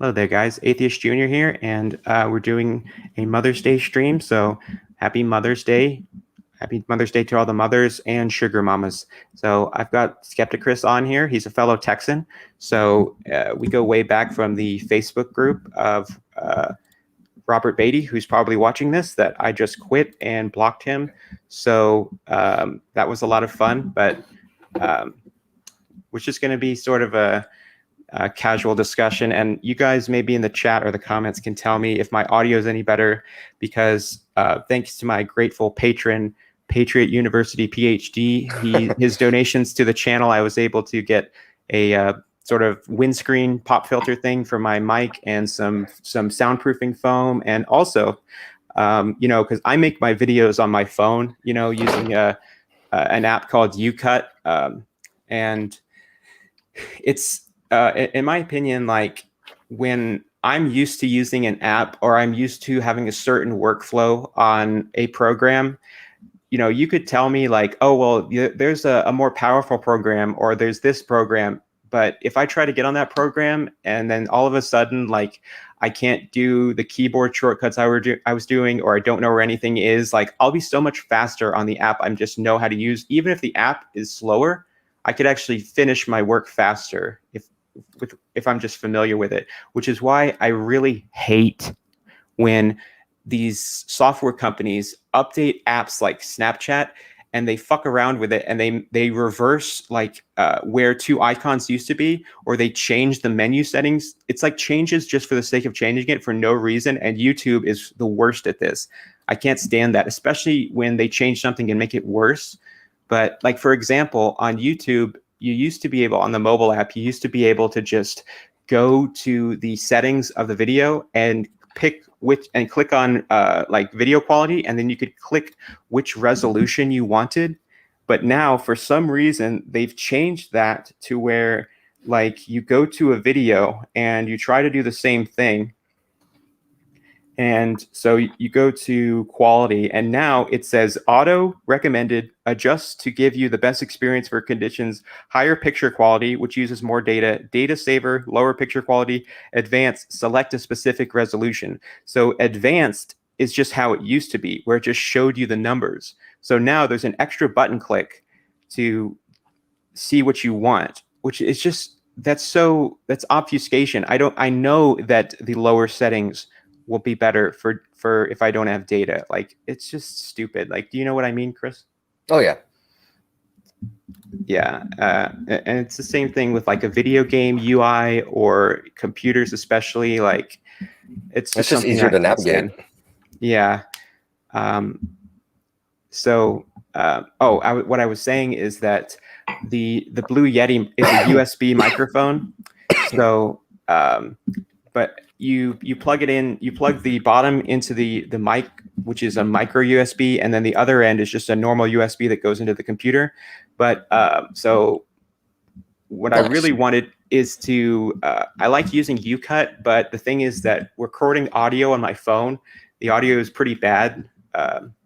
Hello there, guys. Atheist Junior here, and we're doing a Mother's Day stream. So happy Mother's Day. Happy Mother's Day to all the mothers and sugar mamas. So I've got SkeptiChris on here. He's a fellow Texan. So we go way back from the Facebook group of Robert Beatty, who's probably watching this, that I just quit and blocked him. So that was a lot of fun, but was just going to be sort of a casual discussion, and you guys maybe in the chat or the comments can tell me if my audio is any better, because thanks to my grateful patron, Patriot University PhD, his donations to the channel, I was able to get a sort of windscreen pop filter thing for my mic and some soundproofing foam, and also, because I make my videos on my phone, using an app called UCut, and it's in my opinion, like when I'm used to using an app or I'm used to having a certain workflow on a program, you could tell me like, oh, well, there's a more powerful program or there's this program. But if I try to get on that program and then all of a sudden, like I can't do the keyboard shortcuts I was doing, or I don't know where anything is, like I'll be so much faster on the app I just know how to use. Even if the app is slower, I could actually finish my work faster if I'm just familiar with it, which is why I really hate when these software companies update apps like Snapchat and they fuck around with it and they reverse like where two icons used to be, or they change the menu settings. It's like changes just for the sake of changing it for no reason. And YouTube is the worst at this. I can't stand that, especially when they change something and make it worse. But like, for example, on YouTube, you used to be able, on the mobile app, you used to be able to just go to the settings of the video and pick which, and click on like video quality, and then you could click which resolution you wanted. But now, for some reason, they've changed that to where like you go to a video and you try to do the same thing. And so you go to quality, and now it says auto recommended, adjust to give you the best experience for conditions, higher picture quality, which uses more data, data saver, lower picture quality, advanced, select a specific resolution. So advanced is just how it used to be, where it just showed you the numbers. So now there's an extra button click to see what you want, which is just, that's obfuscation. I know that the lower settings will be better for if I don't have data. Like, it's just stupid. Like, do you know what I mean, Chris? Oh yeah. Yeah. And it's the same thing with like a video game UI or computers, especially. Like, it's just easier to navigate. Yeah. What I was saying is that the Blue Yeti is a USB microphone. So, but you plug it in, you plug the bottom into the mic, which is a micro USB, and then the other end is just a normal USB that goes into the computer. But so what I really wanted is to, I like using UCut, but the thing is that recording audio on my phone, the audio is pretty bad.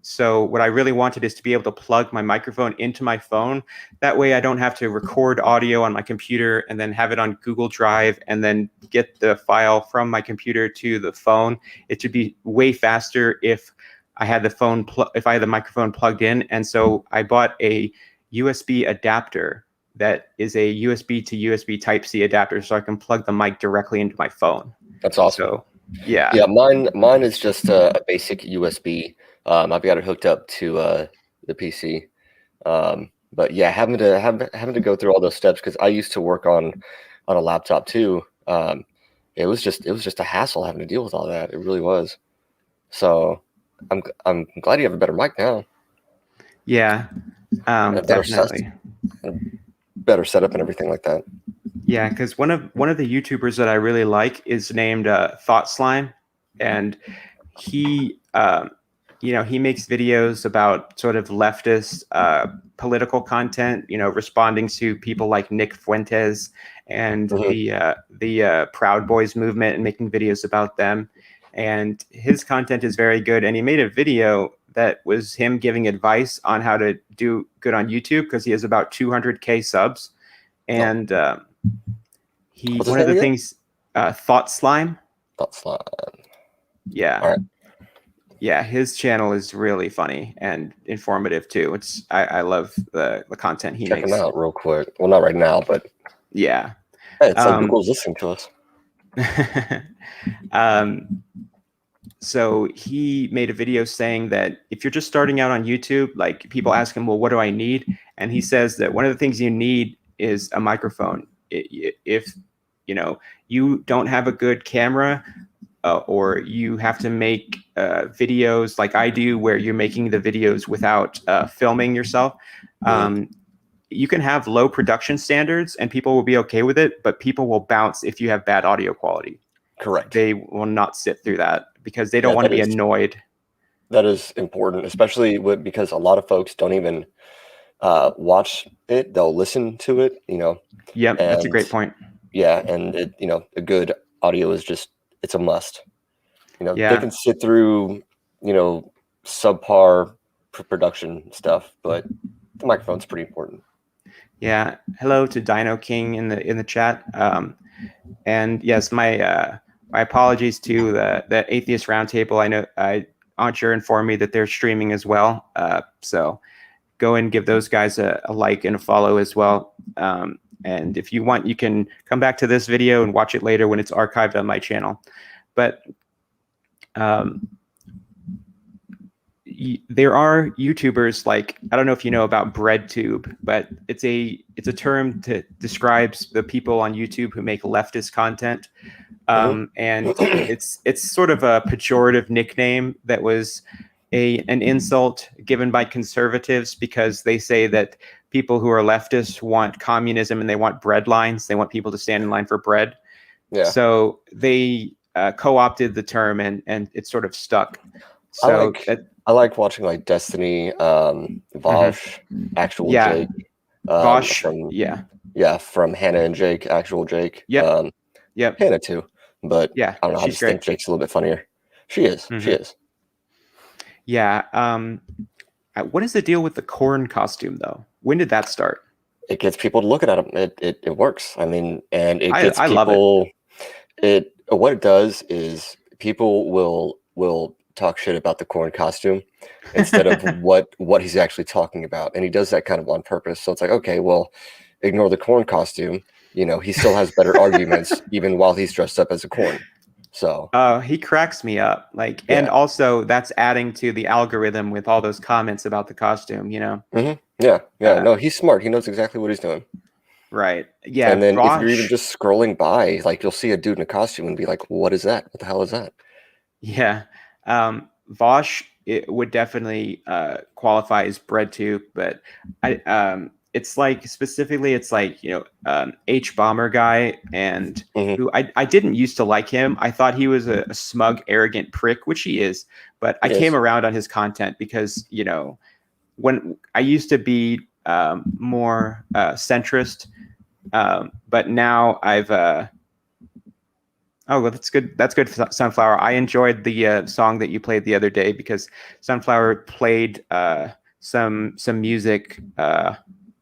So what I really wanted is to be able to plug my microphone into my phone. That way I don't have to record audio on my computer and then have it on Google Drive and then get the file from my computer to the phone. It should be way faster if I had if I had the microphone plugged in. And so I bought a USB adapter that is a USB to USB Type-C adapter, so I can plug the mic directly into my phone. That's awesome. So, yeah. Yeah, mine is just a basic USB. I've got it hooked up to the PC. But yeah, having to go through all those steps, because I used to work on a laptop too. It was just a hassle having to deal with all that. It really was. So I'm glad you have a better mic now. Yeah, definitely. Better setup and everything like that. Yeah, because one of the YouTubers that I really like is named Thought Slime, and he he makes videos about sort of leftist political content, responding to people like Nick Fuentes and the Proud Boys movement and making videos about them. And his content is very good. And he made a video that was him giving advice on how to do good on YouTube, because he has about 200K subs. And one of the things, Thought Slime. Thought slime. Yeah. All right. Yeah, his channel is really funny and informative too. I love the content he Check makes. him out real quick. Well, not right now, but Yeah. hey, it's like Google's listening to us. So he made a video saying that if you're just starting out on YouTube, like people ask him, well, what do I need? And he says that one of the things you need is a microphone. If you don't have a good camera, or you have to make videos like I do, where you're making the videos without filming yourself, you can have low production standards and people will be okay with it, but people will bounce if you have bad audio quality. Correct. They will not sit through that because they don't want to be annoyed. That is important, especially because a lot of folks don't even watch it. They'll listen to it, Yep, that's a great point. Yeah, and a good audio is it's a must. Yeah. They can sit through, subpar production stuff, but the microphone's pretty important. Yeah. Hello to Dino King in the chat. And yes, my apologies to the Atheist Roundtable. I know Anchor informed me that they're streaming as well. So go and give those guys a like and a follow as well. And if you want, you can come back to this video and watch it later when it's archived on my channel. But there are YouTubers, like, I don't know if you know about BreadTube, but it's a term that describes the people on YouTube who make leftist content. And it's sort of a pejorative nickname that was an insult given by conservatives, because they say that people who are leftists want communism and they want bread lines. They want people to stand in line for bread. Yeah. So they co-opted the term and it sort of stuck. So I like watching like Destiny, Vosh, Actual Jake. Vosh, from Hannah and Jake, Actual Jake. Yep. Hannah too, but yeah, I don't know. I just think Jake's a little bit funnier. She is. She is. Yeah. What is the deal with the corn costume though? When did that start? It gets people to look at them. It works. I mean, and it gets I people. Love it. What it does is people will talk shit about the corn costume instead of what he's actually talking about, and he does that kind of on purpose. So it's like, okay, well, ignore the corn costume. He still has better arguments even while he's dressed up as a corn. So he cracks me up, and also that's adding to the algorithm with all those comments about the costume. No, he's smart. He knows exactly what he's doing. Right. Yeah. And then if you're even just scrolling by, like, you'll see a dude in a costume and be like, what is that? What the hell is that? Yeah. Vosh, it would definitely qualify as BreadTube, but it's like specifically, it's like, H Bomber guy, and who I didn't used to like him. I thought he was a smug, arrogant prick, which he is, but I came around on his content because, when I used to be more centrist, but now I've oh, well, that's good. That's good, Sunflower. I enjoyed the song that you played the other day, because Sunflower played some music,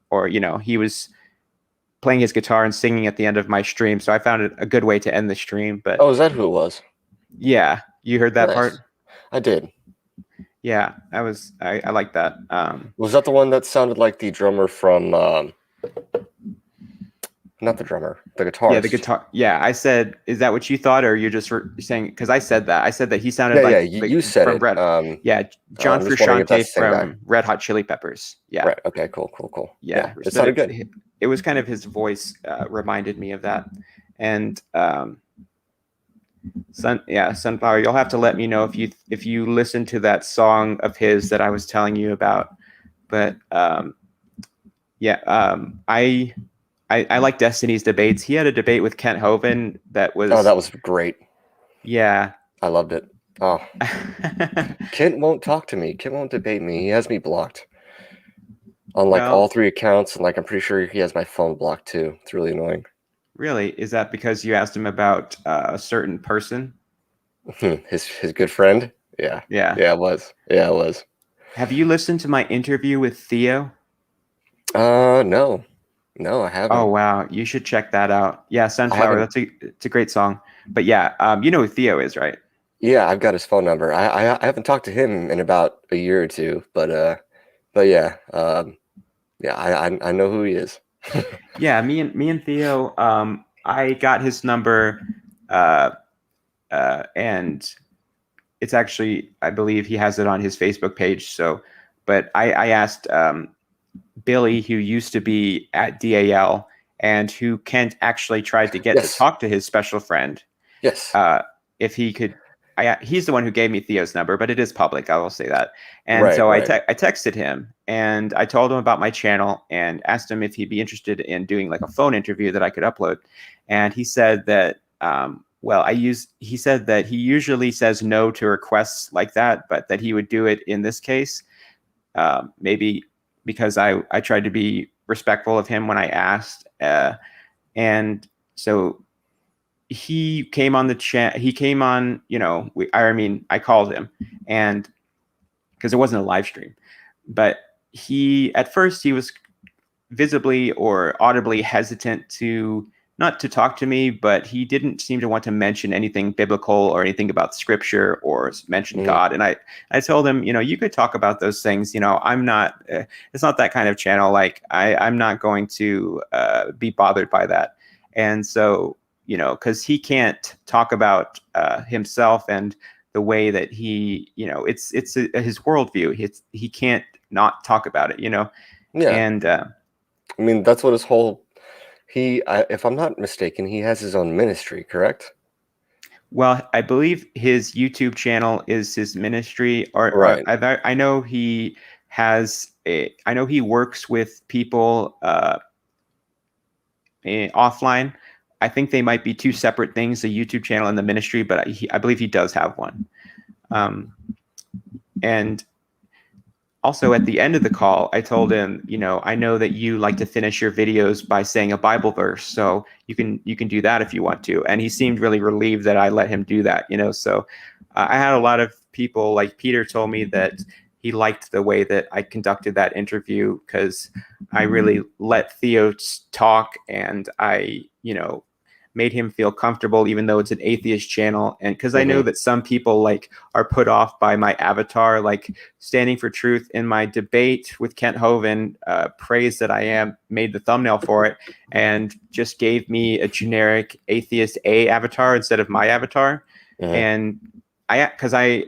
or he was playing his guitar and singing at the end of my stream. So I found it a good way to end the stream. But is that who it was? Yeah, you heard that part? I did. Yeah, I like that. Was that the one that sounded like the drummer from? Not the drummer, the guitarist. Yeah, the guitar. Yeah, I said, is that what you thought, or you're just saying? Because I said that he sounded like you said from it. John Frusciante from Red Hot Chili Peppers. Yeah. Right. Okay. Cool. Yeah, it sounded good. It was kind of his voice reminded me of that, and Sunflower. You'll have to let me know if you listen to that song of his that I was telling you about. But I like Destiny's debates. He had a debate with Kent Hovind that was... Oh, that was great. Yeah. I loved it. Oh. Kent won't talk to me. Kent won't debate me. He has me blocked on all 3 accounts, and I'm pretty sure he has my phone blocked too. It's really annoying. Really? Is that because you asked him about a certain person? His good friend? Yeah. Yeah, it was. Have you listened to my interview with Theo? No. No, I Oh haven't. wow, you should check that out. Yeah, I Sunflower. haven't. It's a great song. But yeah, you know who Theo is, right? Yeah, I've got his phone number. I haven't talked to him in about a year or two, but yeah, yeah, I know who he is. Yeah, me and Theo. I got his number, uh, and it's actually, I believe he has it on his Facebook page. So, but I asked Billy, who used to be at DAL and who Kent actually tried to get to Yes, talk to his special friend, yes, uh, if he could. He's the one who gave me Theo's number, but it is public. I will say that. And right, so right. I texted him and I told him about my channel and asked him if he'd be interested in doing like a phone interview that I could upload. And he said that, he said that he usually says no to requests like that, but that he would do it in this case. Maybe because I tried to be respectful of him when I asked. And so he came on the chat. He came on, I called him, and because it wasn't a live stream, but at first he was visibly or audibly hesitant to not to talk to me, but he didn't seem to want to mention anything biblical or anything about scripture or mention Mm, God. And I told him, you could talk about those things. I'm not, it's not that kind of channel. Like I'm not going to be bothered by that. And so, cause he can't talk about himself and the way that his worldview. He can't not talk about it. yeah, And, I mean that's what his whole if I'm not mistaken, he has his own ministry, correct? Well, I believe his YouTube channel is his ministry, or Right. I know he I know he works with people offline. I think they might be two separate things, the YouTube channel and the ministry, but I believe he does have one. Um, and Also, at the end of the call, I told him, I know that you like to finish your videos by saying a Bible verse, so you can do that if you want to. And he seemed really relieved that I let him do that. So I had a lot of people, like Peter told me that he liked the way that I conducted that interview because I really let Theo talk, and I, made him feel comfortable, even though it's an atheist channel. And because I know Hmm. that some people like are put off by my avatar, like standing for truth in my debate with Kent Hovind, praised that I am, made the thumbnail for it, and just gave me a generic atheist A avatar instead of my avatar. Hmm. And because I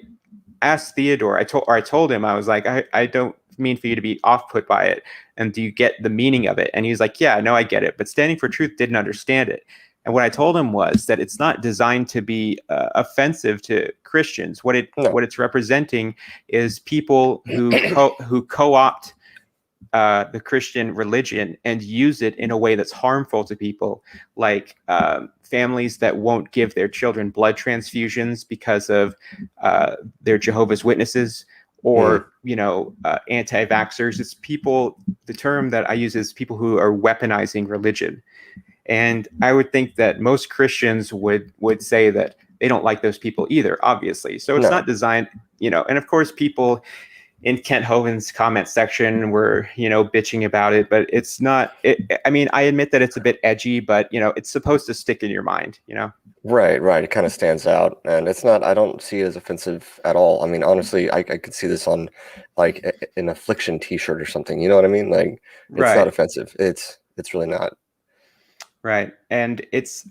asked Theodore, I told him, I was like, I don't mean for you to be off put by it. And do you get the meaning of it? And he was like, yeah, no, I get it. But Standing for Truth didn't understand it. And what I told him was that it's not designed to be offensive to Christians. No. What it's representing is people who co-opt the Christian religion and use it in a way that's harmful to people, like families that won't give their children blood transfusions because of their Jehovah's Witnesses, Mm. or anti-vaxxers. It's people. The term that I use is people who are weaponizing religion, and I would think that most Christians would say that they don't like those people either, obviously. So it's No. not designed, and of course people in Kent Hovind's comment section were, bitching about it, but it's not I mean, I admit that it's a bit edgy, but it's supposed to stick in your mind. Right, right. It kind of stands out, and it's not. I don't see it as offensive at all. I mean, honestly, I could see this on like an affliction T-shirt or something. You know what I mean? Like, it's not Right. offensive. It's really not. Right. And it's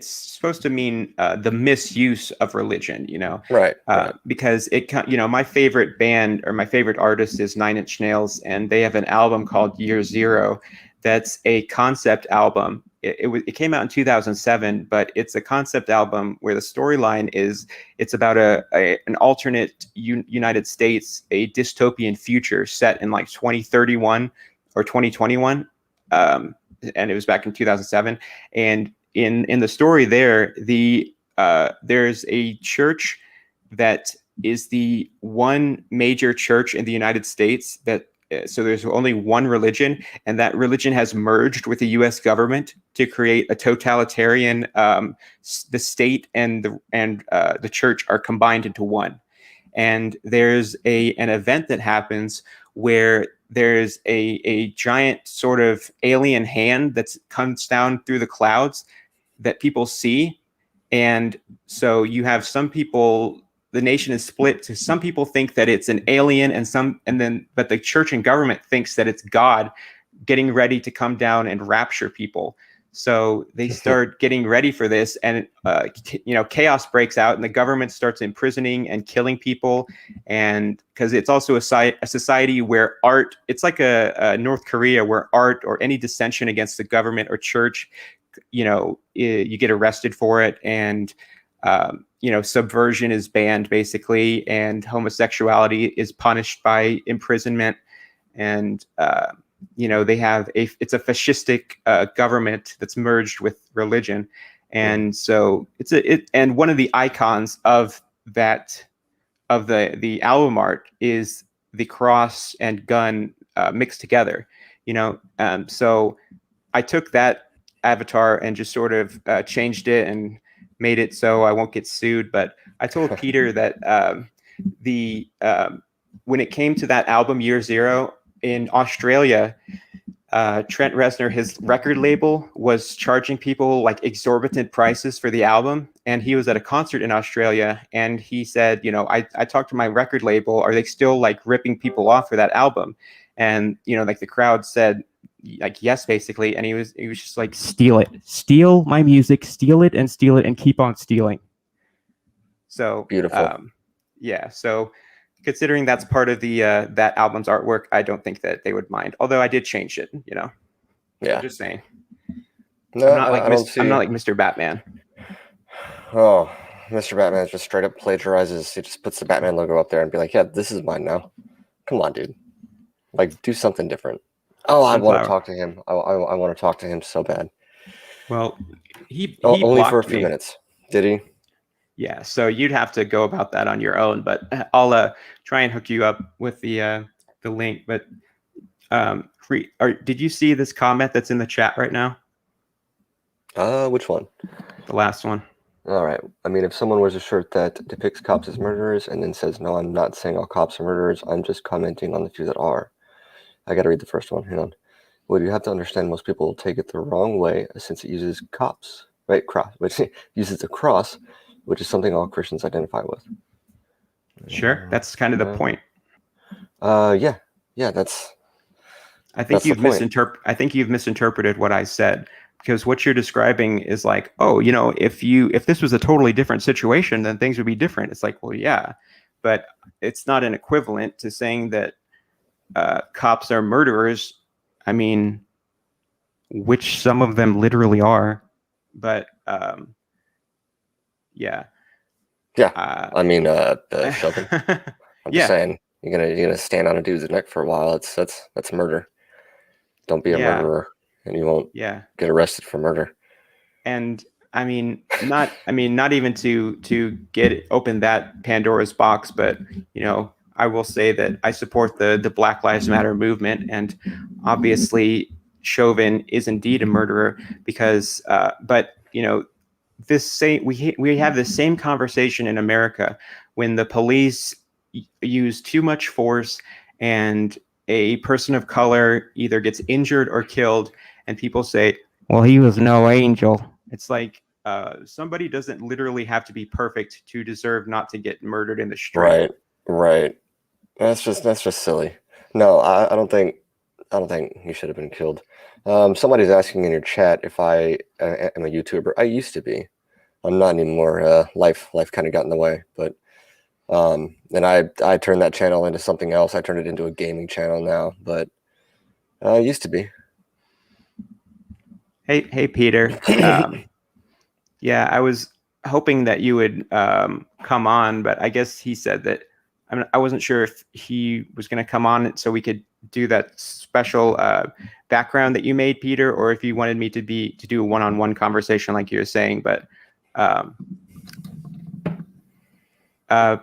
supposed to mean the misuse of religion. Right, right. Because my favorite band or my favorite artist is 9 Inch Nails, and they have an album called Year Zero. That's a concept album. It came out in 2007, but it's a concept album where the storyline is it's about an alternate United States, a dystopian future set in like 2031 or 2021. And it was back in 2007. And in the story there, there's a church that is the one major church in the United States that so there's only one religion, and that religion has merged with the U.S. government to create a totalitarian. The state and the church are combined into one. And there's an event that happens where there's a giant sort of alien hand that comes down through the clouds that people see. And so you have some people, the nation is split to some people think that it's an alien but the church and government thinks that it's God getting ready to come down and rapture people. So they start getting ready for this, and chaos breaks out, and the government starts imprisoning and killing people. And because it's also a society where art, it's like a North Korea where art or any dissension against the government or church, you get arrested for it, and subversion is banned basically, and homosexuality is punished by imprisonment. And it's a fascistic government that's merged with religion. And so and one of the icons of that, of the album art, is the cross and gun mixed together, so I took that avatar and just sort of changed it and made it so I won't get sued. But I told Peter that when it came to that album Year Zero in Australia, Trent Reznor, his record label, was charging people like exorbitant prices for the album. And he was at a concert in Australia, and he said, I talked to my record label. Are they still like ripping people off for that album? And, like the crowd said, like, yes, basically. And he was just like, steal my music, steal it and keep on stealing. So Beautiful. So considering that's part of the that album's artwork, I don't think that they would mind. Although I did change it, Yeah. I'm just saying. No, I'm not like Mr. Batman. Oh, Mr. Batman just straight up plagiarizes. He just puts the Batman logo up there and be like, yeah, this is mine now. Come on, dude. Like, do something different. Oh, I want to talk to him. I want to talk to him so bad. Well, he only for a few minutes. Did he? Yeah, so you'd have to go about that on your own, but I'll try and hook you up with the link. But did you see this comment that's in the chat right now? Which one? The last one. All right. I mean, if someone wears a shirt that depicts cops as murderers and then says, no, I'm not saying all cops are murderers, I'm just commenting on the few that are. I got to read the first one. Hang on. Well, you have to understand most people will take it the wrong way since it uses cops, right? Which uses a cross, which is something all Christians identify with. Sure. That's kind of the point. Yeah, that's. I think you've misinterpreted what I said, because what you're describing is like, oh, if this was a totally different situation, then things would be different. It's like, well, yeah, but it's not an equivalent to saying that cops are murderers. I mean, which some of them literally are, but yeah. I mean, Sheldon. I'm just saying, you're gonna stand on a dude's neck for a while. That's murder. Don't be a murderer, and you won't get arrested for murder. And I mean, not even to open that Pandora's box, but I will say that I support the Black Lives Matter movement, and obviously Chauvin is indeed a murderer, because but we have the same conversation in America when the police use too much force and a person of color either gets injured or killed, and people say, well, he was no angel. It's like, somebody doesn't literally have to be perfect to deserve not to get murdered in the street. Right. That's just silly. No, I don't think he should have been killed. Somebody's asking in your chat if I am a YouTuber. I used to be. I'm not anymore. Life kind of got in the way, but and I turned that channel into something else. I turned it into a gaming channel now, but I used to be. Hey, Peter. Yeah, I was hoping that you would come on, but I guess he said that. I wasn't sure if he was going to come on so we could do that special background that you made, Peter, or if you wanted me to do a one-on-one conversation like you were saying. But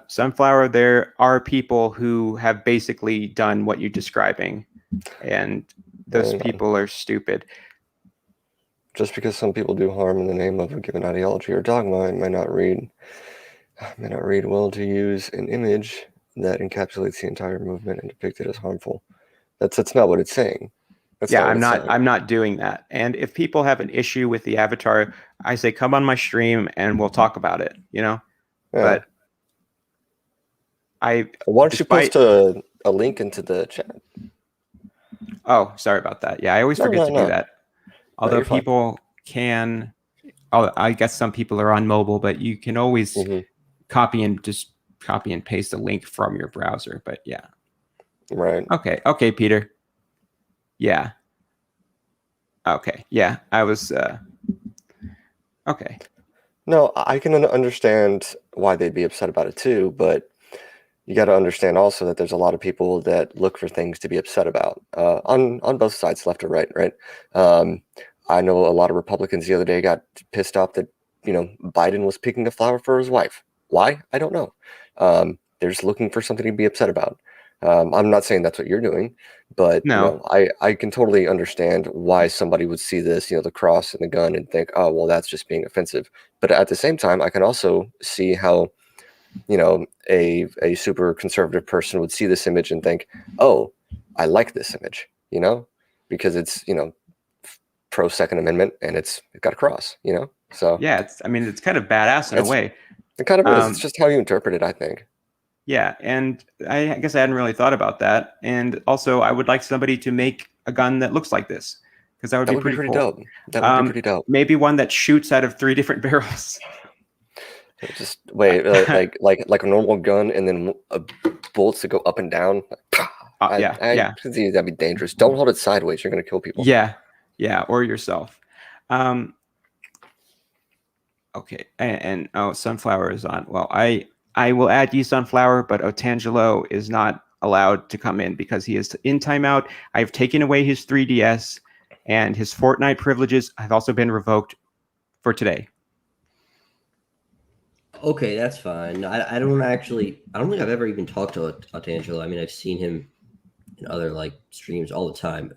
Sunflower, there are people who have basically done what you're describing, and those people are stupid. Just because some people do harm in the name of a given ideology or dogma, it may not read well to use an image that encapsulates the entire movement and depict it as harmful. That's not what it's saying. That's Yeah, not what it's saying. I'm not doing that. And if people have an issue with the avatar, I say come on my stream and we'll talk about it, you know? Yeah. But I Why don't you despite post a link into the chat? Oh, sorry about that. Yeah, I always forget to do that. Although you're fine. people can I guess some people are on mobile, but you can always copy and paste a link from your browser. But yeah. Right. Okay, Peter. Yeah. Okay. Yeah, I was okay. No, I can understand why they'd be upset about it too, but you got to understand also that there's a lot of people that look for things to be upset about on both sides, left or right, right? I know a lot of Republicans the other day got pissed off that, Biden was picking a flower for his wife. Why? I don't know. They're just looking for something to be upset about. I'm not saying that's what you're doing, but No. I can totally understand why somebody would see this, the cross and the gun and think, oh, well, that's just being offensive. But at the same time, I can also see how, a super conservative person would see this image and think, oh, I like this image, because it's, pro Second Amendment and it's got a cross, so yeah, it's kind of badass in a way. It kind of is. It's just how you interpret it, I think. Yeah, and I guess I hadn't really thought about that. And also, I would like somebody to make a gun that looks like this, because that would be pretty cool. Dope. That would be pretty dope. Maybe one that shoots out of 3 different barrels. Just wait, like a normal gun, and then bullets that go up and down. Yeah. That'd be dangerous. Don't hold it sideways. You're gonna kill people. Yeah, or yourself. Okay, and Sunflower is on. Well, I will add you, Sunflower, but Otangelo is not allowed to come in because he is in timeout. I've taken away his 3DS, and his Fortnite privileges have also been revoked for today. Okay, that's fine. I don't think I've ever even talked to Otangelo. I mean, I've seen him in other streams all the time.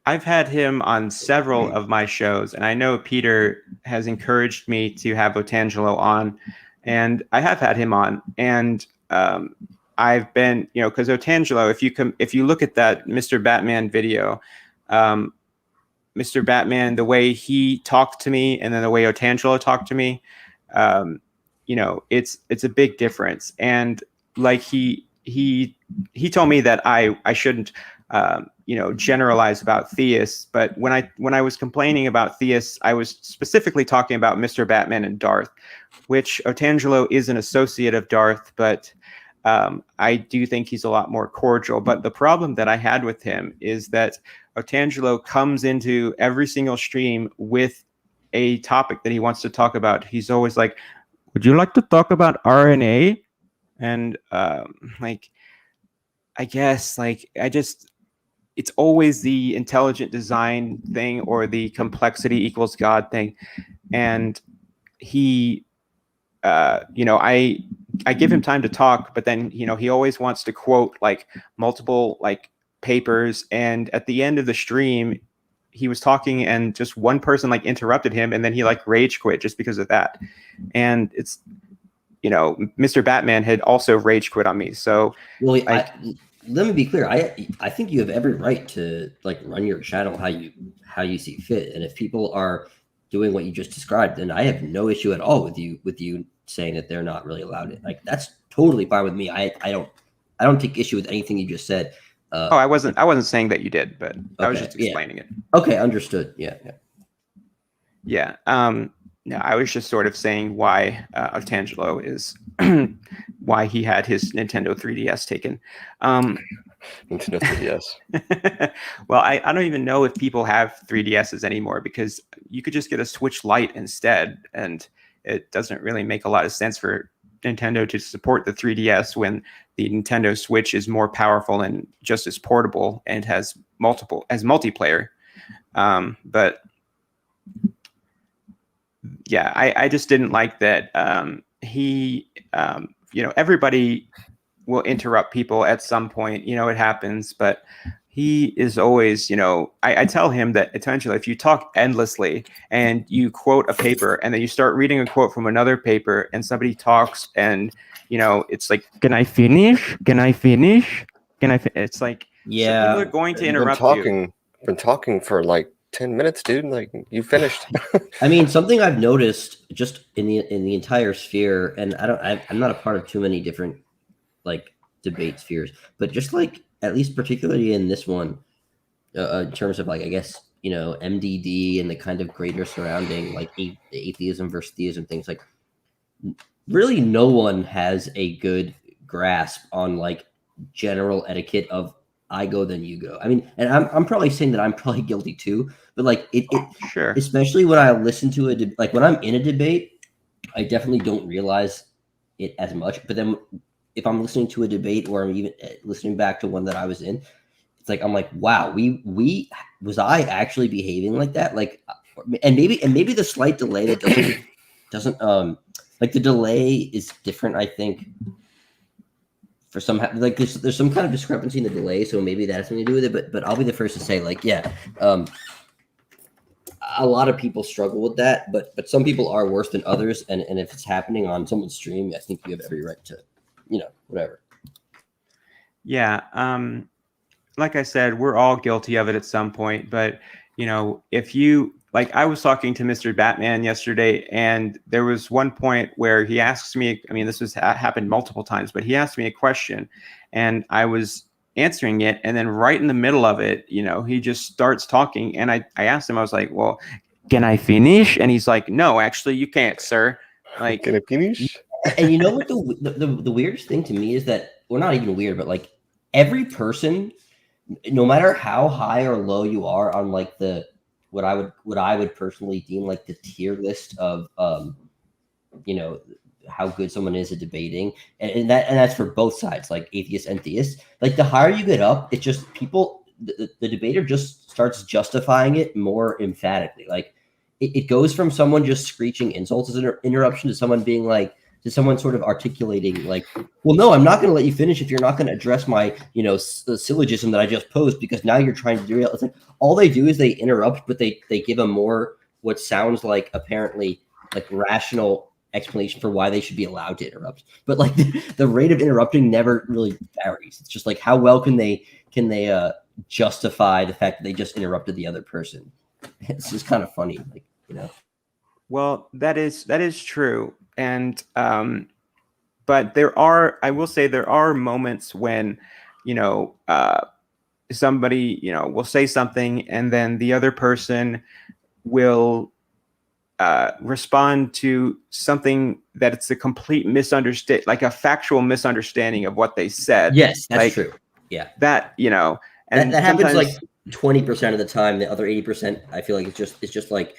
I've had him on several of my shows, and I know Peter has encouraged me to have Otangelo on, and I have had him on. And I've been, because Otangelo, if you look at that Mr. Batman video, Mr. Batman, the way he talked to me, and then the way Otangelo talked to me, it's a big difference. And he told me that I shouldn't generalize about theists, but when I was complaining about theists, I was specifically talking about Mr. Batman and Darth, which Otangelo is an associate of Darth, but I do think he's a lot more cordial. But the problem that I had with him is that Otangelo comes into every single stream with a topic that he wants to talk about. He's always like, would you like to talk about RNA? And I guess it's always the intelligent design thing or the complexity equals God thing. And he, I give him time to talk, but then, he always wants to quote multiple papers. And at the end of the stream, he was talking and just one person interrupted him, and then he rage quit just because of that. And it's, Mr. Batman had also rage quit on me. So let me be clear. I think you have every right to run your channel how you see fit. And if people are doing what you just described, then I have no issue at all with you saying that they're not really allowed it. That's totally fine with me. I don't take issue with anything you just said. I wasn't saying that you did, but I was just explaining it. Okay, understood. Yeah. No, I was just sort of saying why Otangelo is why he had his Nintendo 3DS taken. Nintendo 3DS. Well, I don't even know if people have 3DSs anymore, because you could just get a Switch Lite instead, and it doesn't really make a lot of sense for Nintendo to support the 3DS when the Nintendo Switch is more powerful and just as portable and has multiplayer. But yeah, I just didn't like that. He, everybody will interrupt people at some point, it happens, but he is always, I tell him that essentially if you talk endlessly and you quote a paper and then you start reading a quote from another paper and somebody talks and it's like, can I finish? Can I finish? It's like, Yeah, people are going to interrupt you. Been talking for like 10 minutes, dude. Like, you finished. I mean, something I've noticed just in the entire sphere, and I'm not a part of too many different like debate spheres, but just like at least particularly in this one, in terms of like, I guess, MDD and the kind of greater surrounding like the atheism versus theism things, like really no one has a good grasp on like general etiquette of I go then you go. I mean, and I'm probably saying that I'm probably guilty too, but like it Sure. especially when I listen to like when I'm in a debate, I definitely don't realize it as much. But then if I'm listening to a debate or I'm even listening back to one that I was in, it's like I'm like, wow, we was I actually behaving like that? Like, and maybe the slight delay that doesn't like the delay is different, I think. For some, like there's some kind of discrepancy in the delay, so maybe that has something to do with it. But I'll be the first to say, like, yeah, a lot of people struggle with that, but some people are worse than others, and if it's happening on someone's stream, I think you have every right to, whatever. Yeah, like I said, we're all guilty of it at some point. But if you like, I was talking to Mr. Batman yesterday, and there was one point where he asks me. I mean, this was happened multiple times, but he asked me a question, and I was answering it, and then right in the middle of it, he just starts talking, and I asked him, I was like, well, can I finish? And he's like, no, actually, you can't, sir. Like, can I finish? And you know what the weirdest thing to me is that, well, not even weird, but like every person, no matter how high or low you are on like what I would personally deem like the tier list of how good someone is at debating, and that's for both sides, like atheists and theists. Like the higher you get up, it just the debater just starts justifying it more emphatically. Like it goes from someone just screeching insults as an interruption to someone being like, to someone sort of articulating like, well, no, I'm not going to let you finish if you're not going to address my, syllogism that I just posed, because now you're trying to derail. It's like all they do is they interrupt, but they give a more what sounds like apparently like rational explanation for why they should be allowed to interrupt. But like the rate of interrupting never really varies. It's just like how well can they justify the fact that they just interrupted the other person. It's just kind of funny, like, Well, that is true. And but I will say there are moments when somebody will say something, and then the other person will respond to something that it's a complete misunderstanding, like a factual misunderstanding of what they said. Yes, that's like, true. Yeah, that and that happens like 20% of the time. The other 80%, I feel like it's just like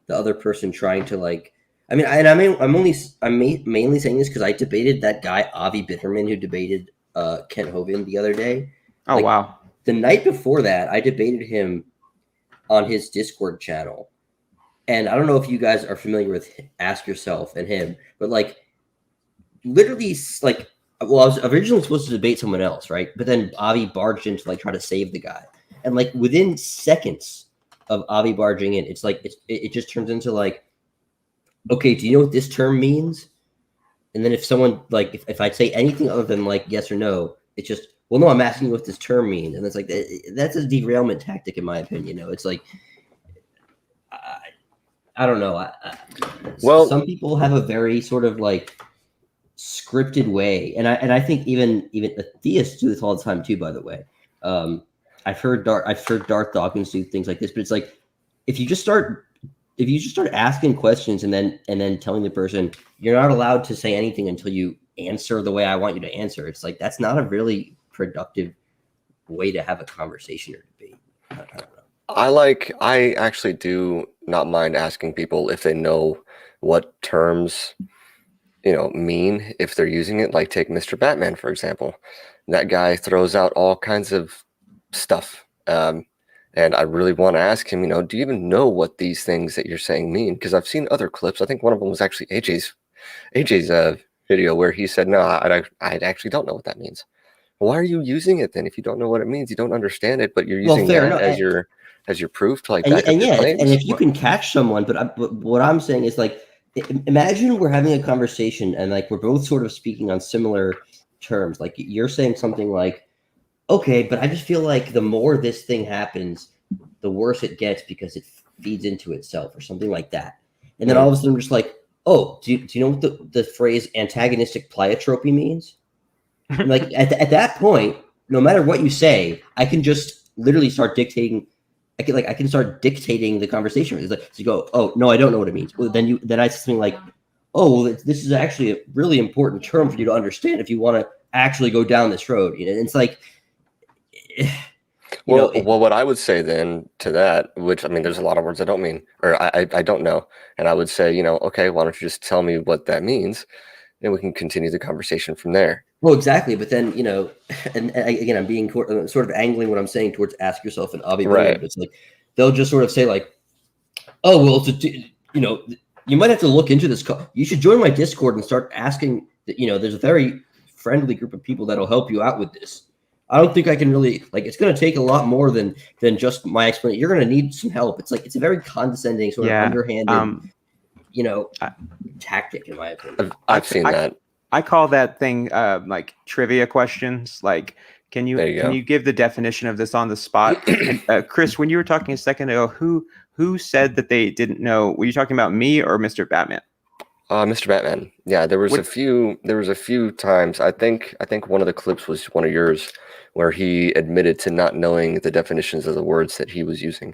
the other person trying to like. I'm mainly saying this because I debated that guy Avi Bitterman who debated Kent Hovind the other day. Oh, wow! The night before that, I debated him on his Discord channel, and I don't know if you guys are familiar with Ask Yourself and him, but like literally, like, well, I was originally supposed to debate someone else, right? But then Avi barged in to like try to save the guy, and like within seconds of Avi barging in, it's like it just turns into like, okay, do you know what this term means? And then if someone like if I say anything other than like yes or no, it's just, well, no, I'm asking you what this term means, and it's like that's a derailment tactic in my opinion. It's like I don't know. Well, some people have a very sort of like scripted way, and I think even the theists do this all the time too. By the way, I've heard Darth Dawkins do things like this, but it's like if you just start asking questions and then telling the person you're not allowed to say anything until you answer the way I want you to answer, it's like that's not a really productive way to have a conversation or debate. I don't know. I actually do not mind asking people if they know what terms mean if they're using it. Like take Mr. Batman, for example. That guy throws out all kinds of stuff. And I really want to ask him, do you even know what these things that you're saying mean? Because I've seen other clips. I think one of them was actually AJ's video where he said, no, I actually don't know what that means. Why are you using it then? If you don't know what it means, you don't understand it, but you're using as your proof to like back up your claims. And if you can catch someone, but what I'm saying is like Imagine we're having a conversation and like we're both sort of speaking on similar terms. Like you're saying something like, okay, but I just feel like the more this thing happens, the worse it gets because it feeds into itself or something like that. And then all of a sudden I'm just like, oh, do you know what the phrase antagonistic pleiotropy means? And like at that point, no matter what you say, I can just literally start dictating. I can start dictating the conversation. It's like so you go, oh no, I don't know what it means. Well, then I say something like, oh, well, this is actually a really important term for you to understand if you want to actually go down this road. You know, and it's like, well, what I would say then to that, which I mean, there's a lot of words I don't mean, or I don't know, and I would say, okay, why don't you just tell me what that means, and we can continue the conversation from there. Well, exactly. But then, and again, I'm being sort of angling what I'm saying towards ask yourself an obvious. Right. But it's like they'll just sort of say like, oh, well, you might have to look into this. You should join my Discord and start asking. There's a very friendly group of people that'll help you out with this. I don't think I can really it's going to take a lot more than just my explanation. You're going to need some help. It's like it's a very condescending sort of underhanded, tactic in my opinion. I've seen that. I call that thing like trivia questions. Like, can you give the definition of this on the spot? And, Chris, when you were talking a second ago, who said that they didn't know? Were you talking about me or Mr. Batman? Mr. Batman. Yeah, there was a few times. I think one of the clips was one of yours where he admitted to not knowing the definitions of the words that he was using.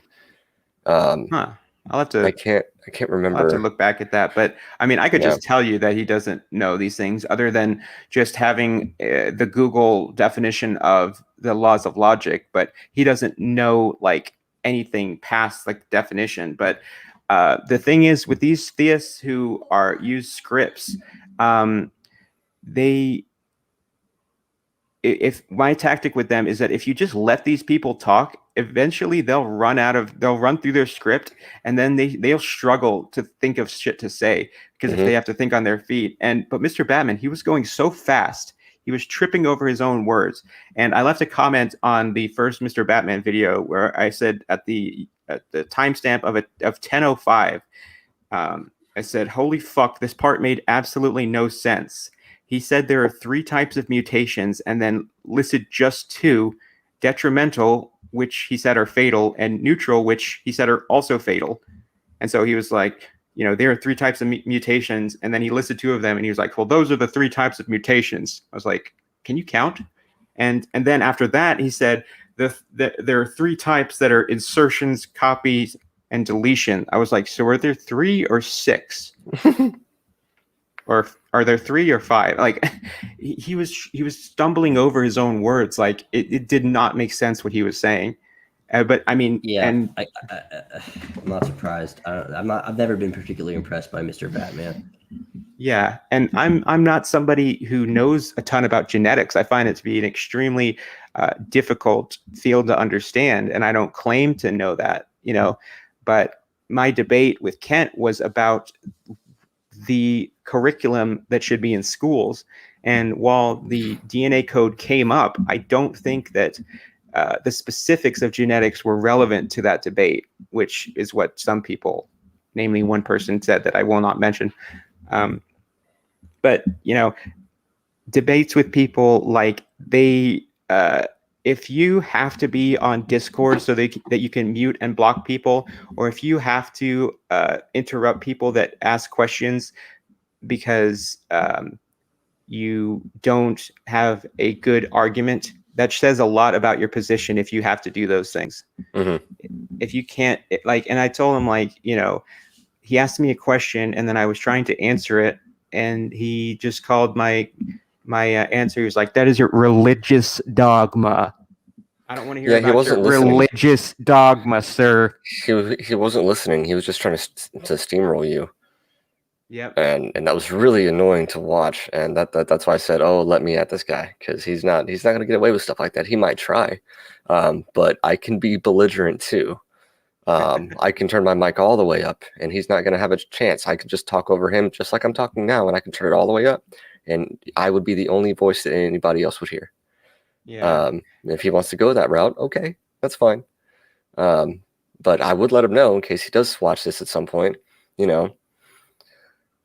I'll have to. I can't remember. I'll have to look back at that. But I mean, I could just tell you that he doesn't know these things other than just having the Google definition of the laws of logic. But he doesn't know like anything past like definition. But the thing is with these theists who use scripts, if my tactic with them is that if you just let these people talk, eventually they'll run through their script, and then they'll struggle to think of shit to say because if they have to think on their feet. But Mr. Batman, he was going so fast, he was tripping over his own words. And I left a comment on the first Mr. Batman video where I said at the timestamp of 10:05, I said, "Holy fuck, this part made absolutely no sense." He said there are 3 types of mutations and then listed just 2: detrimental, which he said are fatal, and neutral, which he said are also fatal. And so he was like, there are 3 types of mutations. And then he listed 2 of them. And he was like, well, those are the 3 types of mutations. I was like, can you count? And then after that, he said there are 3 types that are insertions, copies, and deletion. I was like, so are there 3 or 6? Or are there 3 or 5? Like he was stumbling over his own words. Like it did not make sense what he was saying. But I mean, I'm not surprised. I've never been particularly impressed by Mr. Batman. Yeah, and I'm not somebody who knows a ton about genetics. I find it to be an extremely difficult field to understand, and I don't claim to know that. But my debate with Kent was about the curriculum that should be in schools. And while the DNA code came up, I don't think that the specifics of genetics were relevant to that debate, which is what some people, namely one person, said that I will not mention. But, debates with people like if you have to be on Discord so that you can mute and block people, or if you have to interrupt people that ask questions because you don't have a good argument, that says a lot about your position if you have to do those things. Mm-hmm. If you can't, and I told him, he asked me a question and then I was trying to answer it, and he just called my answer. He was like, "That is your religious dogma." I don't want to hear about your religious dogma, sir. He wasn't listening. He was just trying to steamroll you. Yep. And that was really annoying to watch. And that's why I said, "Oh, let me at this guy," because he's not going to get away with stuff like that. He might try, but I can be belligerent too. I can turn my mic all the way up, and he's not going to have a chance. I could just talk over him, just like I'm talking now, and I can turn it all the way up, and I would be the only voice that anybody else would hear. Yeah. If he wants to go that route, okay, that's fine. But I would let him know in case he does watch this at some point.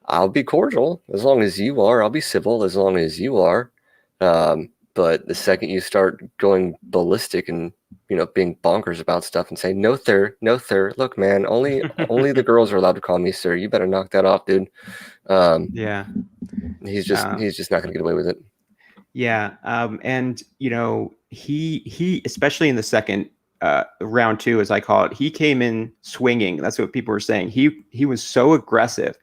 I'll be cordial as long as you are. I'll be civil as long as you are. But the second you start going ballistic and being bonkers about stuff and saying no sir, no sir, look man, only the girls are allowed to call me sir. You better knock that off, dude. Yeah. He's just not gonna get away with it. Yeah. And he especially in the second round 2, as I call it, he came in swinging. That's what people were saying. He was so aggressive.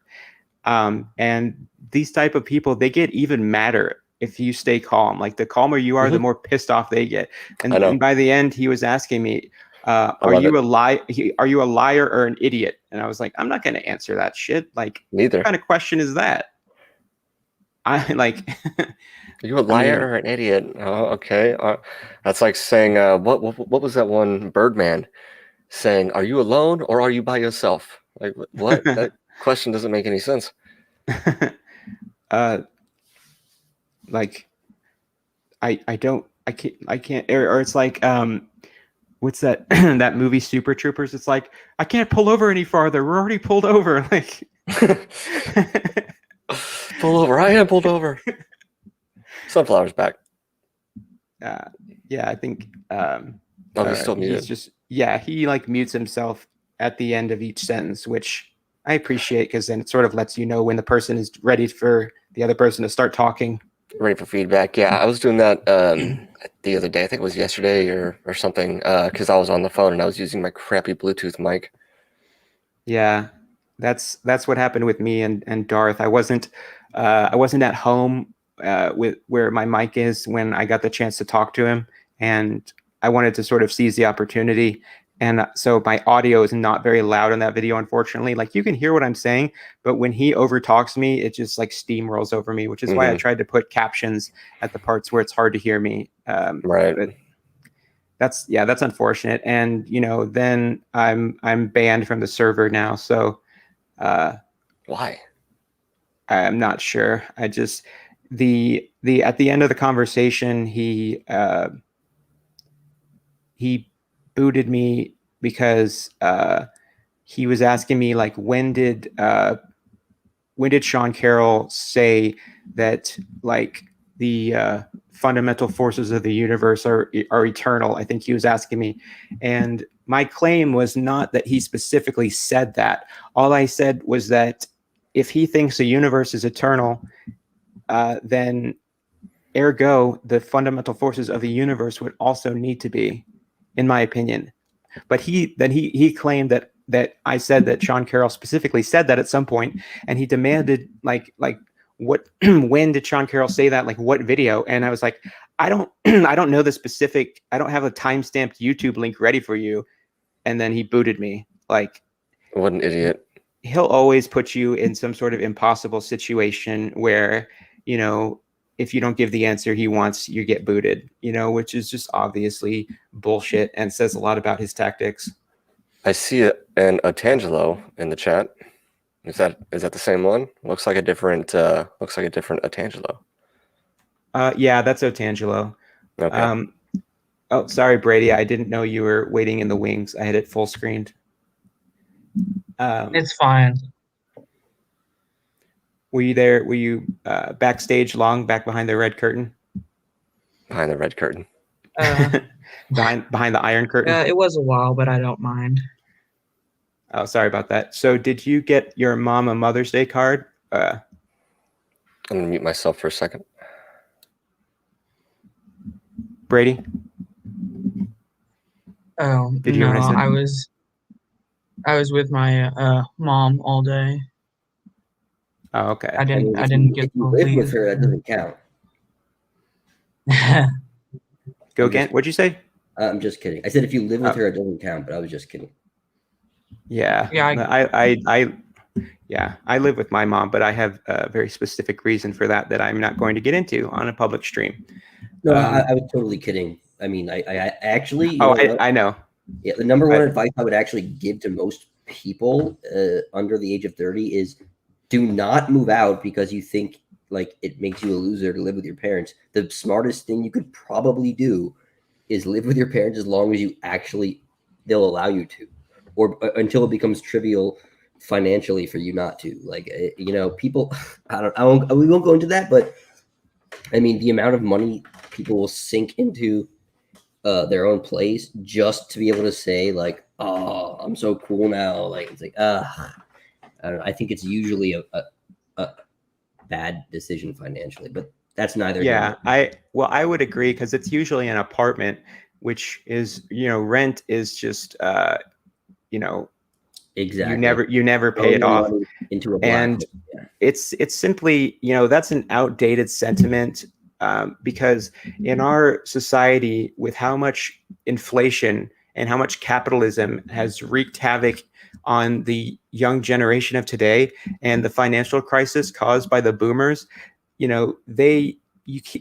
And these type of people, they get even madder if you stay calm. Like the calmer you are, the more pissed off they get. And by the end, he was asking me, are you a liar or an idiot? And I was like, I'm not going to answer that shit. Like, neither. What kind of question is that? I like. Are you a liar or an idiot? Oh, okay. That's like saying, what was that one Birdman saying? Are you alone or are you by yourself? Like what? That question doesn't make any sense. Like I can't or it's like what's that that movie Super Troopers? It's like I can't pull over any farther. We're already pulled over. Like pull over. I am pulled over. Sunflower's back. Yeah, I think he's still muted. He's just he like mutes himself at the end of each sentence, which I appreciate because then it sort of lets you know when the person is ready for the other person to start talking. Ready for feedback. Yeah, I was doing that the other day. I think it was yesterday or something because I was on the phone and I was using my crappy Bluetooth mic. Yeah, that's what happened with me and Darth. I wasn't at home with where my mic is when I got the chance to talk to him, and I wanted to sort of seize the opportunity. And so my audio is not very loud in that video, unfortunately. Like you can hear what I'm saying, but when he overtalks me, it just like steamrolls over me, which is why I tried to put captions at the parts where it's hard to hear me. Right. But that's unfortunate. And then I'm banned from the server now. So why? I'm not sure. I just the at the end of the conversation, he booted me because he was asking me like when did Sean Carroll say that like the fundamental forces of the universe are eternal? I think he was asking me, and my claim was not that he specifically said that. All I said was that if he thinks the universe is eternal, then ergo the fundamental forces of the universe would also need to be, in my opinion. But he claimed that I said that Sean Carroll specifically said that at some point, and he demanded like what when did Sean Carroll say that, like what video? And I was like, I don't know the specific, I don't have a timestamped YouTube link ready for you. And then he booted me. Like, what an idiot. He'll always put you in some sort of impossible situation where if you don't give the answer he wants, you get booted, which is just obviously bullshit and says a lot about his tactics. I see an Otangelo in the chat. Is that the same one? Looks like a different Otangelo. Yeah, that's Otangelo. Okay. Oh, sorry, Brady. I didn't know you were waiting in the wings. I had it full screened. It's fine. Were you there? Were you backstage long, back behind the red curtain? Behind the red curtain. Behind the iron curtain? It was a while, but I don't mind. Oh, sorry about that. So did you get your mom a Mother's Day card? I'm going to mute myself for a second. Brady? Oh, did you no, I was with my mom all day. Oh, okay. I didn't get if you live with her, that doesn't count. Go again. What'd you say? I'm just kidding. I said if you live with her, it doesn't count, but I was just kidding. Yeah. I live with my mom, but I have a very specific reason for that I'm not going to get into on a public stream. No, I was totally kidding. I mean, I actually. I know. Yeah, the number one advice I would actually give to most people under the age of 30 is do not move out because you think like it makes you a loser to live with your parents. The smartest thing you could probably do is live with your parents as long as they'll allow you to, or until it becomes trivial financially for you not to. Like, people, we won't go into that, but I mean, the amount of money people will sink into their own plays just to be able to say like, "Oh, I'm so cool now." Like, it's like, I don't know. I think it's usually a bad decision financially, but that's neither. Yeah, I would agree, because it's usually an apartment, which is, rent is just Exactly. you never pay Throwing it your off. money into a black And hole. Yeah. it's simply, that's an outdated sentiment, because in our society, with how much inflation and how much capitalism has wreaked havoc on the young generation of today, and the financial crisis caused by the boomers, you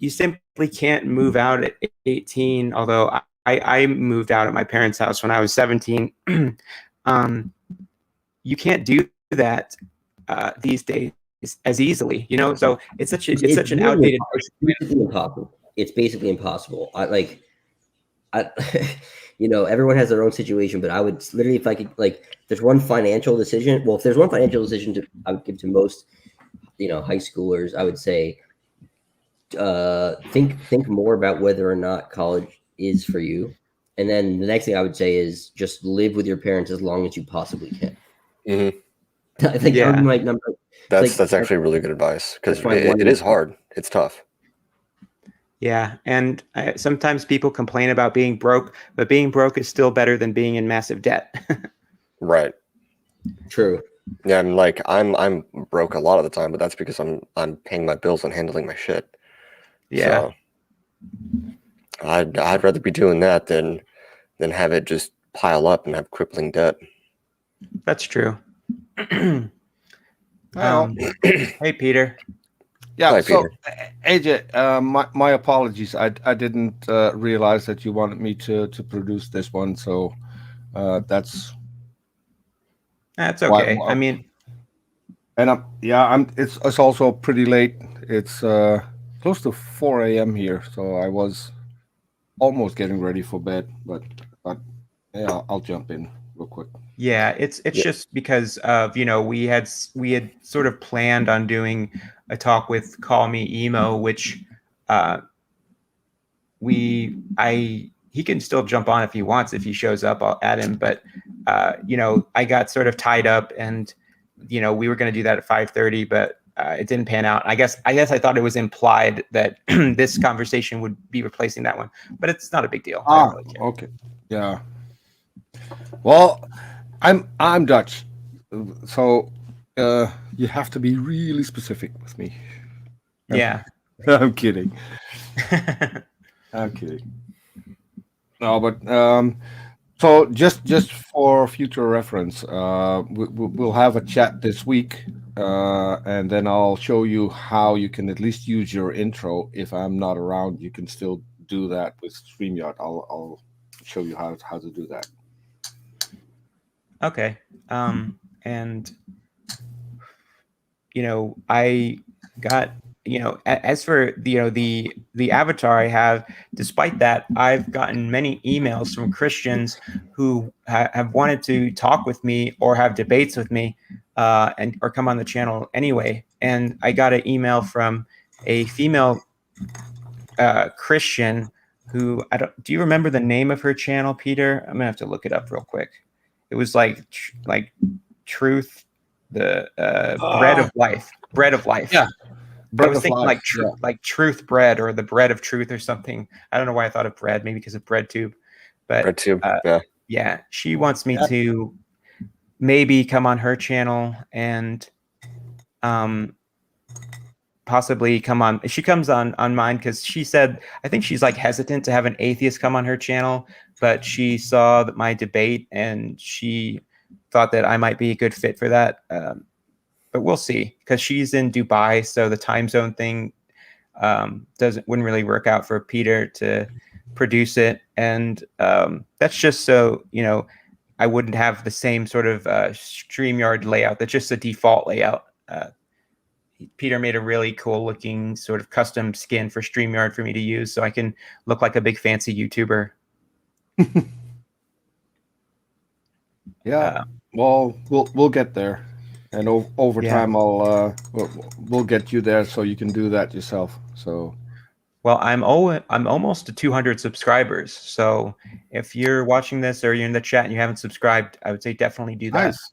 simply can't move out at 18. Although I moved out at my parents' house when I was 17. You can't do that these days as easily, so it's such an Literally outdated. it's basically impossible. It's basically impossible. I everyone has their own situation, but I would literally, if I could, like, there's one financial decision. Well, if there's one financial decision I would give to most, high schoolers, I would say, think more about whether or not college is for you. And then the next thing I would say is just live with your parents as long as you possibly can. Mm-hmm. I think that would be my number. That's actually really good advice, because it is hard. It's tough. Yeah, and sometimes people complain about being broke, but being broke is still better than being in massive debt. Right. True. Yeah, I'm like I'm broke a lot of the time, but that's because I'm paying my bills and handling my shit. Yeah. So I'd rather be doing that than have it just pile up and have crippling debt. That's true. Well, Hey, Peter. yeah. Hi, So, Peter. AJ, my apologies. I didn't realize that you wanted me to produce this one. So that's That's okay. why- I mean, and it's also pretty late. It's close to 4 a.m. here, so I was almost getting ready for bed. But yeah, I'll jump in real quick. yeah, it's just because of, we had sort of planned on doing a talk with Call Me Emo, which he can still jump on if he wants. If he shows up, I'll add him. But I got sort of tied up, and we were going to do that at 5:30, but it didn't pan out. I guess I thought it was implied that this conversation would be replacing that one, but it's not a big deal. I don't really care. Okay. Yeah. Well, I'm Dutch, so you have to be really specific with me. Yeah. I'm kidding. I'm kidding. No, but so just for future reference, we'll have a chat this week, and then I'll show you how you can at least use your intro. If I'm not around, you can still do that with StreamYard. I'll show you how to do that. Okay. And I got, as for the avatar I have, despite that, I've gotten many emails from Christians who have wanted to talk with me or have debates with me, or come on the channel anyway. And I got an email from a female Christian who do you remember the name of her channel, Peter? I'm gonna have to look it up real quick. It was like Truth, the bread of life. Yeah. I was thinking like Truth Bread, or the bread of truth or something. I don't know why I thought of bread, maybe because of BreadTube. But BreadTube, yeah, she wants me to maybe come on her channel and possibly come on. She comes on mine because she said, I think she's like hesitant to have an atheist come on her channel, but she saw that my debate and she thought that I might be a good fit for that. But we'll see, because she's in Dubai, so the time zone thing wouldn't really work out for Peter to produce it, and that's just so I wouldn't have the same sort of StreamYard layout. That's just a default layout. Peter made a really cool looking sort of custom skin for StreamYard for me to use, so I can look like a big fancy YouTuber. Yeah. Well, we'll get there, and over Yeah. time, we'll get you there so you can do that yourself. So Well, I'm almost to 200 subscribers. So if you're watching this or you're in the chat and you haven't subscribed, I would say definitely do that. nice.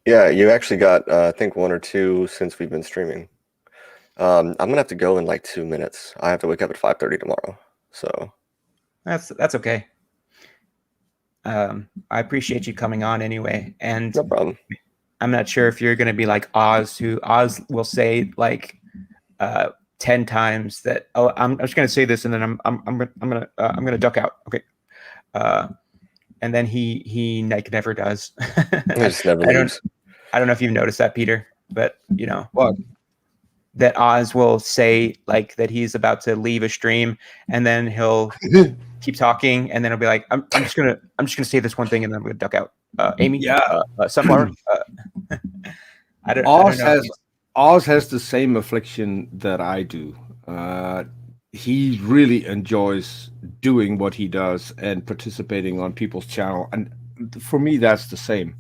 Yeah, you actually got I think 1 or 2 since we've been streaming. I'm gonna have to go in like 2 minutes. I have to wake up at 5:30 tomorrow. So That's okay. I appreciate you coming on anyway, and no problem. I'm not sure if you're going to be like Oz, who Oz will say like 10 times that. Oh, I'm just going to say this, and then I'm gonna duck out. Okay. And then he like never does. It just never leaves. I don't know if you've noticed that, Peter, but you know What? that Oz will say like that he's about to leave a stream, and then he'll keep talking, and then he'll be like, I'm just gonna say this one thing, and then I'm gonna duck out. Amy, Yeah. Sunflower. I don't Oz know. has Oz has the same affliction that I do. He really enjoys doing what he does and participating on people's channel, and for me, that's the same.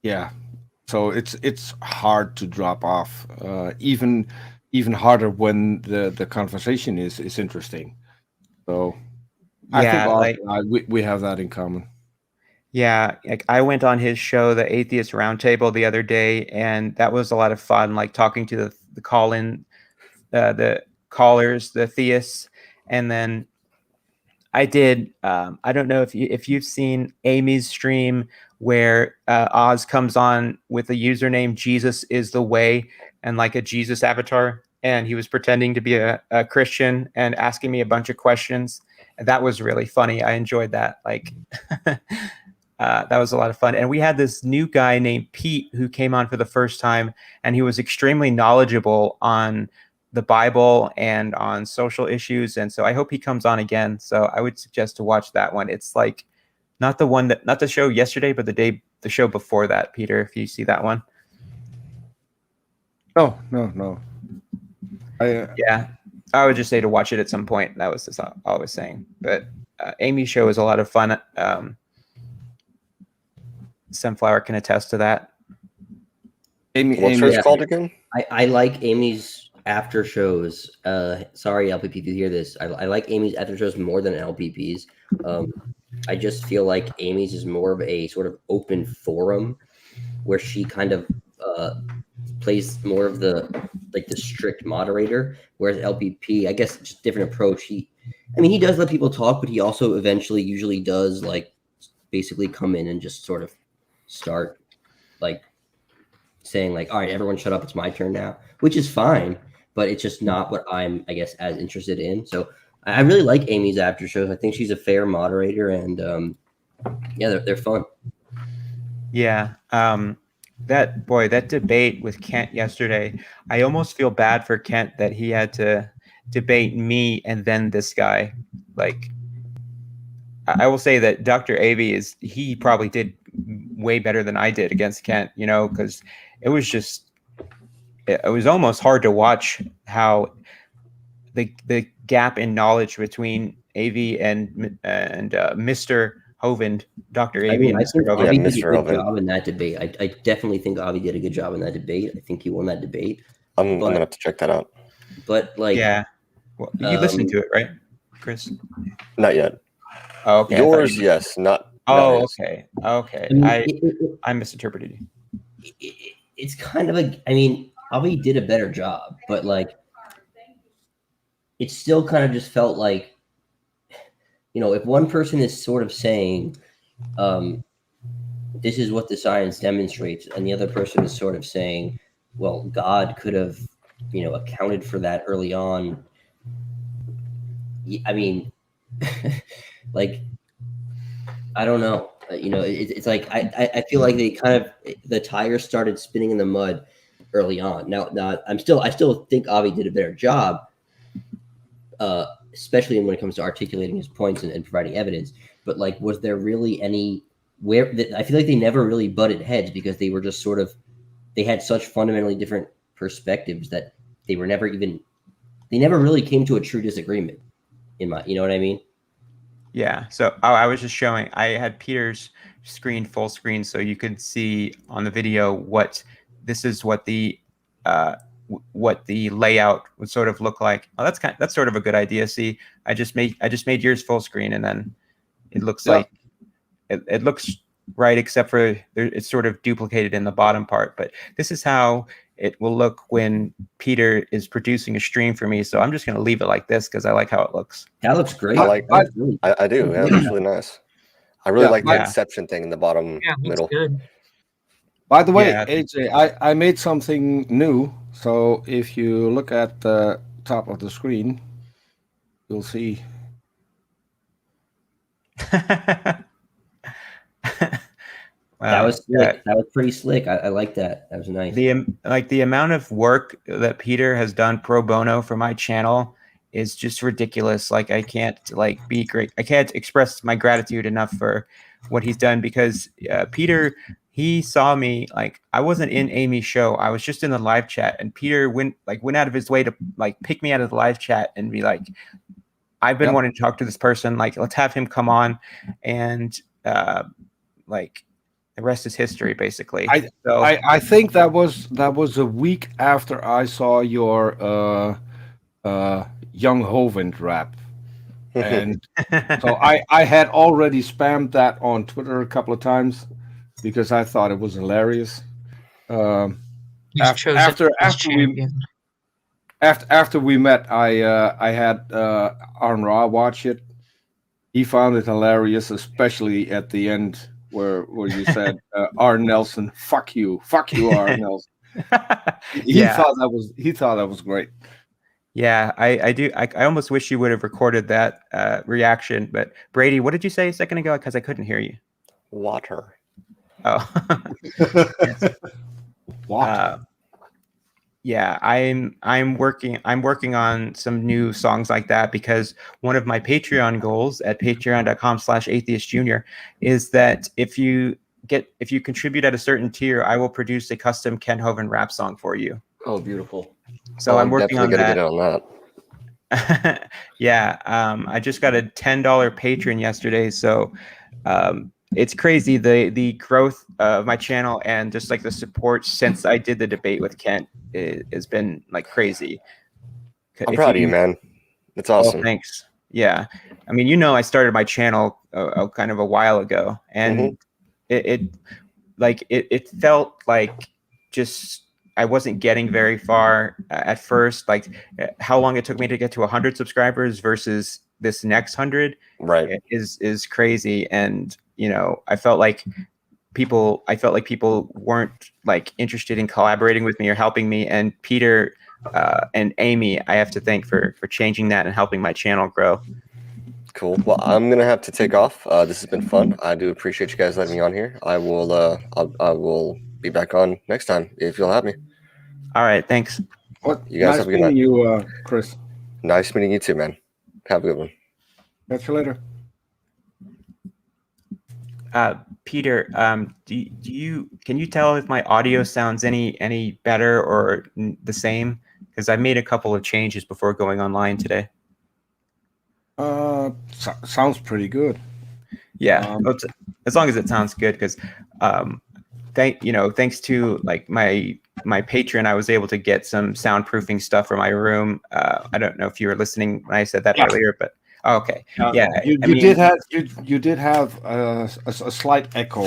Yeah, so it's hard to drop off. Even harder when the conversation is interesting. So I think Yeah, Oz like and I, we have that in common. yeah, like I went on his show, the Atheist Roundtable, the other day, and that was a lot of fun. Like talking to the the callers, the theists, and then I did. I don't know if you've seen Amy's stream where Oz comes on with a username Jesus is the way and like a Jesus avatar, and he was pretending to be a Christian and asking me a bunch of questions. And that was really funny. I enjoyed that. Like that was a lot of fun. And we had this new guy named Pete who came on for the first time, and he was extremely knowledgeable on the Bible and on social issues. And so I hope he comes on again. So I would suggest to watch that one. It's like not the show yesterday, but the show before that, Peter, if you see that one. No. Yeah, I would just say to watch it at some point. That was just all I was saying. But Amy's show is a lot of fun. Sunflower can attest to that. What's hers called again? I like Amy's after shows. Sorry, LPP, if you hear this. I like Amy's after shows more than LPP's. I just feel like Amy's is more of a sort of open forum where she kind of plays more of the strict moderator, whereas LPP, I guess, just different approach. He does let people talk, but he also eventually usually does like basically come in and just sort of start like saying like, all right, everyone shut up, it's my turn now, which is fine, but it's just not what I'm, I guess, as interested in. So I really like Amy's after shows. I think she's a fair moderator, and yeah, they're fun. Yeah. That debate with Kent yesterday, I almost feel bad for Kent that he had to debate me and then this guy. Like, I will say that Dr. Avey he probably did way better than I did against Kent, because it was almost hard to watch how the gap in knowledge between Avey and Mr. Hovind, Dr. Avey and Mr. Hovind. Avi did a good job in that debate. I definitely think Avi did a good job in that debate. I think he won that debate. I'm gonna have to check that out. But like, yeah, well, you listened to it, right, Chris? Not yet. Oh, okay. Yours, yes. Not. Oh, his. Okay. I misinterpreted you. It's kind of Avi did a better job, but like, it still kind of just felt like, if one person is sort of saying, this is what the science demonstrates, and the other person is sort of saying, well, God could have, accounted for that early on. Like, I don't know. It's like I feel like they kind of the tires started spinning in the mud early on. Now I still think Avi did a better job, especially when it comes to articulating his points and providing evidence. But like, was there really I feel like they never really butted heads because they were just sort of, they had such fundamentally different perspectives that they never really came to a true disagreement. You know what I mean? Yeah. So I was just showing. I had Peter's screen full screen, so you could see on the video what this is what the layout would sort of look like. Oh, that's sort of a good idea. See, I just made yours full screen, and then it looks like it looks right, except for it's sort of duplicated in the bottom part. But this is how it will look when Peter is producing a stream for me. So I'm just going to leave it like this because I like how it looks. That looks great. I Really, I do. Yeah, it looks really nice. I really like the Yeah. Inception thing in the bottom Yeah, looks middle. good. By the way, Yeah. AJ, I made something new. So if you look at the top of the screen, you'll see. that was slick. That was pretty slick. I like that. That was nice. The amount of work that Peter has done pro bono for my channel is just ridiculous. Like I can't be great. I can't express my gratitude enough for what he's done because Peter, he saw me like I wasn't in Amy's show. I was just in the live chat, and Peter went out of his way to pick me out of the live chat and be like, I've been wanting to talk to this person. Like, let's have him come on, and the rest is history, basically. I think that was a week after I saw your Young Hovind rap, and so I had already spammed that on Twitter a couple of times because I thought it was hilarious. After we met, I had Arn Ra watch it. He found it hilarious, especially at the end where you said, "R. Nelson, fuck you, R. Nelson." He thought that was great. Yeah, I do. I almost wish you would have recorded that reaction. But Brady, what did you say a second ago? Because I couldn't hear you. Water. Oh. Water. Yeah, I'm working on some new songs like that because one of my Patreon goals at patreon.com/atheistjunior is that if you contribute at a certain tier, I will produce a custom Ken Hovind rap song for you. Oh, beautiful. So I'm working on that. Get on that. Yeah, I just got a $10 patron yesterday, so it's crazy the growth of my channel and just the support since I did the debate with Kent has been crazy. I'm proud of you, man. It's awesome. Oh, thanks. Yeah, I mean, I started my channel kind of a while ago, and it felt like just I wasn't getting very far at first. How long it took me to get to 100 subscribers versus this next 100, right, is crazy. And I felt like people weren't interested in collaborating with me or helping me. And Peter and Amy, I have to thank for changing that and helping my channel grow. Cool. Well, I'm gonna have to take off. This has been fun. I do appreciate you guys letting me on here. I will be back on next time if you'll have me. All right. Thanks. Well, you guys nice have a good night. Meeting you, Chris. Nice meeting you too, man. Have a good one. Catch you later. Peter, can you tell if my audio sounds any better or the same? Because I made a couple of changes before going online today. Sounds pretty good. Yeah, as long as it sounds good. Because thanks to my patron, I was able to get some soundproofing stuff for my room. I don't know if you were listening when I said that earlier, but okay. You did have a slight echo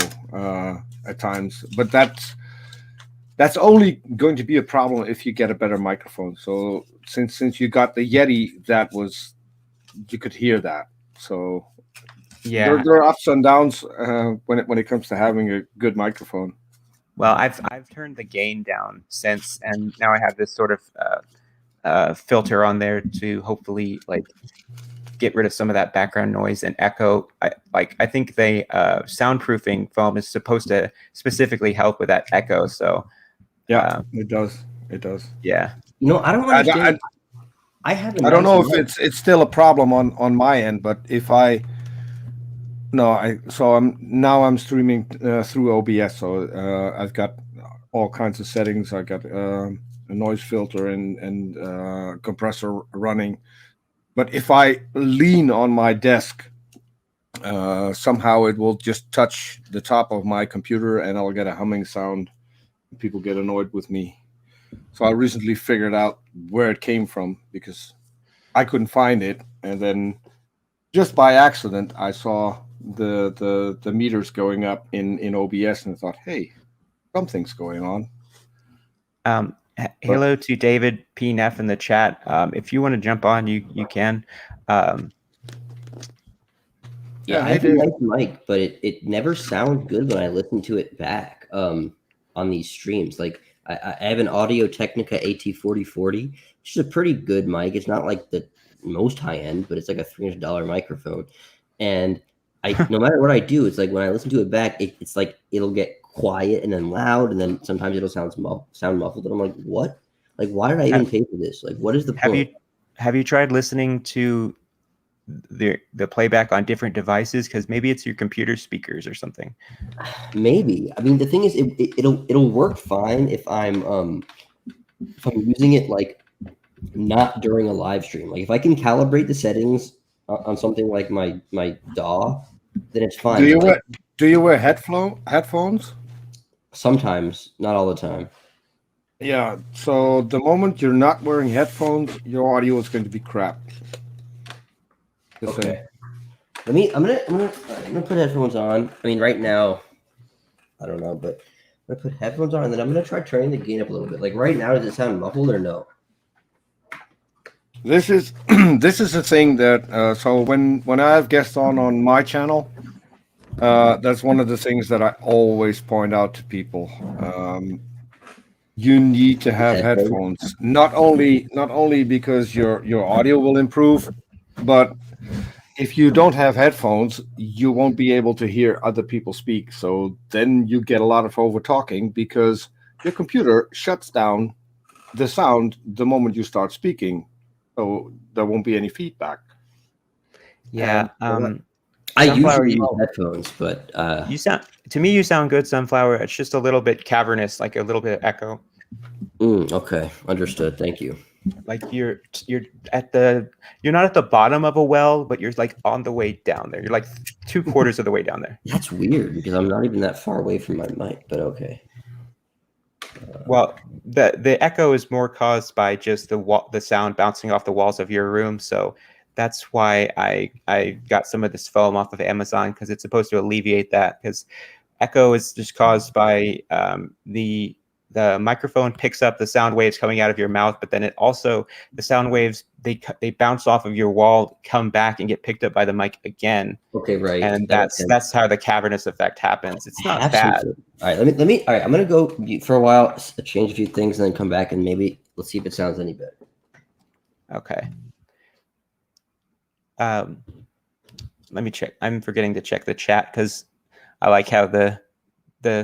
at times, but that's only going to be a problem if you get a better microphone. So since you got the Yeti, you could hear that. So yeah, there are ups and downs when it comes to having a good microphone. Well, I've turned the gain down since, and now I have this sort of filter on there to hopefully get rid of some of that background noise and echo. I think the soundproofing foam is supposed to specifically help with that echo. So yeah, it does. Yeah. I don't understand. I don't know if it's still a problem on my end, but if I'm streaming through OBS, so I've got all kinds of settings. I got a noise filter and compressor running. But if I lean on my desk somehow it will just touch the top of my computer and I'll get a humming sound. People get annoyed with me. So I recently figured out where it came from because I couldn't find it, and then just by accident I saw the meters going up in OBS, and I thought, hey, something's going on. Hello to David P. Neff in the chat. If you want to jump on, you can. Yeah, I have a nice mic, but it never sounds good when I listen to it back on these streams. Like I have an Audio Technica AT4040, which is a pretty good mic. It's not like the most high end, but it's like a $300 microphone. And no matter what I do, it's like when I listen to it back, it's like it'll get quiet and then loud, and then sometimes it'll sound muffled. And I'm like, what? Like, why did I even pay for this? Like, what is the point? Have you tried listening to the playback on different devices? Because maybe it's your computer speakers or something. Maybe. I mean, the thing is, it'll work fine if I'm using it like not during a live stream. Like if I can calibrate the settings on something like my DAW, then it's fine. Do you wear headphones? Sometimes, not all the time. Yeah. So the moment you're not wearing headphones, your audio is going to be crap. Okay. I'm gonna put headphones on. I mean, right now, I don't know, but I'm gonna put headphones on, and then I'm gonna try turning the gain up a little bit. Like right now, does it sound muffled or no? This is the thing that so when I have guests on my channel, that's one of the things that I always point out to people. You need to have headphones, not only because your audio will improve, but if you don't have headphones, you won't be able to hear other people speak. So then you get a lot of over talking because your computer shuts down the sound the moment you start speaking. So there won't be any feedback. Yeah. I usually use headphones, but you sound good, Sunflower. It's just a little bit cavernous, like a little bit of echo. Okay, understood. Thank you. Like you're not at the bottom of a well, but you're like on the way down there. You're like 3/4 of the way down there. That's weird because I'm not even that far away from my mic, but okay. Well, the echo is more caused by just the sound bouncing off the walls of your room. So that's why I got some of this foam off of Amazon, because it's supposed to alleviate that. Because echo is just caused by the microphone picks up the sound waves coming out of your mouth, but then the sound waves they bounce off of your wall, come back and get picked up by the mic again. Okay, right. And that's how the cavernous effect happens. It's not bad. All right, let me. All right, I'm gonna go for a while, change a few things, and then come back and maybe let's see if it sounds any better. Okay. Let me check. I'm forgetting to check the chat because I like how the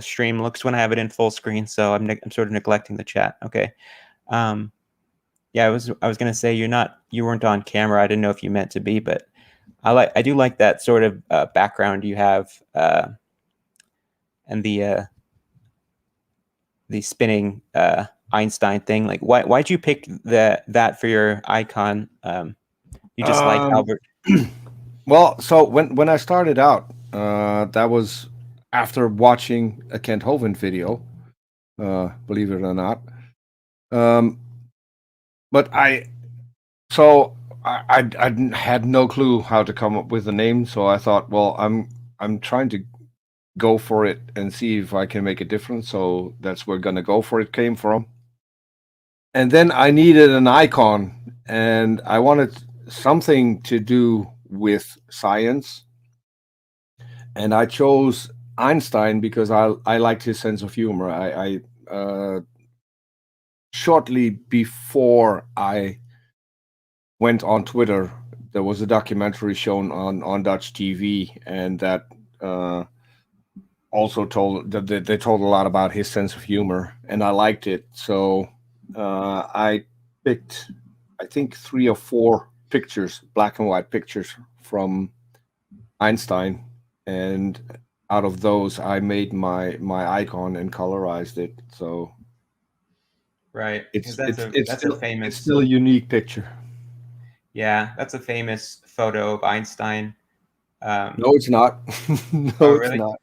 stream looks when I have it in full screen, so I'm sort of neglecting the chat. Okay. Yeah, I was gonna say you weren't on camera. I didn't know if you meant to be, but I do like that sort of background you have, and the spinning Einstein thing. Like, why'd you pick that for your icon? You just like Albert. Well, so when I started out, that was after watching a Kent Hovind video, believe it or not. But I had no clue how to come up with a name, so I thought, well, I'm trying to go for it and see if I can make a difference. So that's where Gonna Go For It came from. And then I needed an icon, and I wanted something to do with science. And I chose Einstein because I liked his sense of humor. I shortly before I went on Twitter, there was a documentary shown on Dutch TV, and that also told that they told a lot about his sense of humor, and I liked it. So I picked, I think, 3 or 4 pictures, black and white pictures from Einstein, and out of those I made my icon and colorized it. So right, it's famous. It's still a unique picture. Yeah, that's a famous photo of Einstein. No, it's not. No, Oh, it's really? not.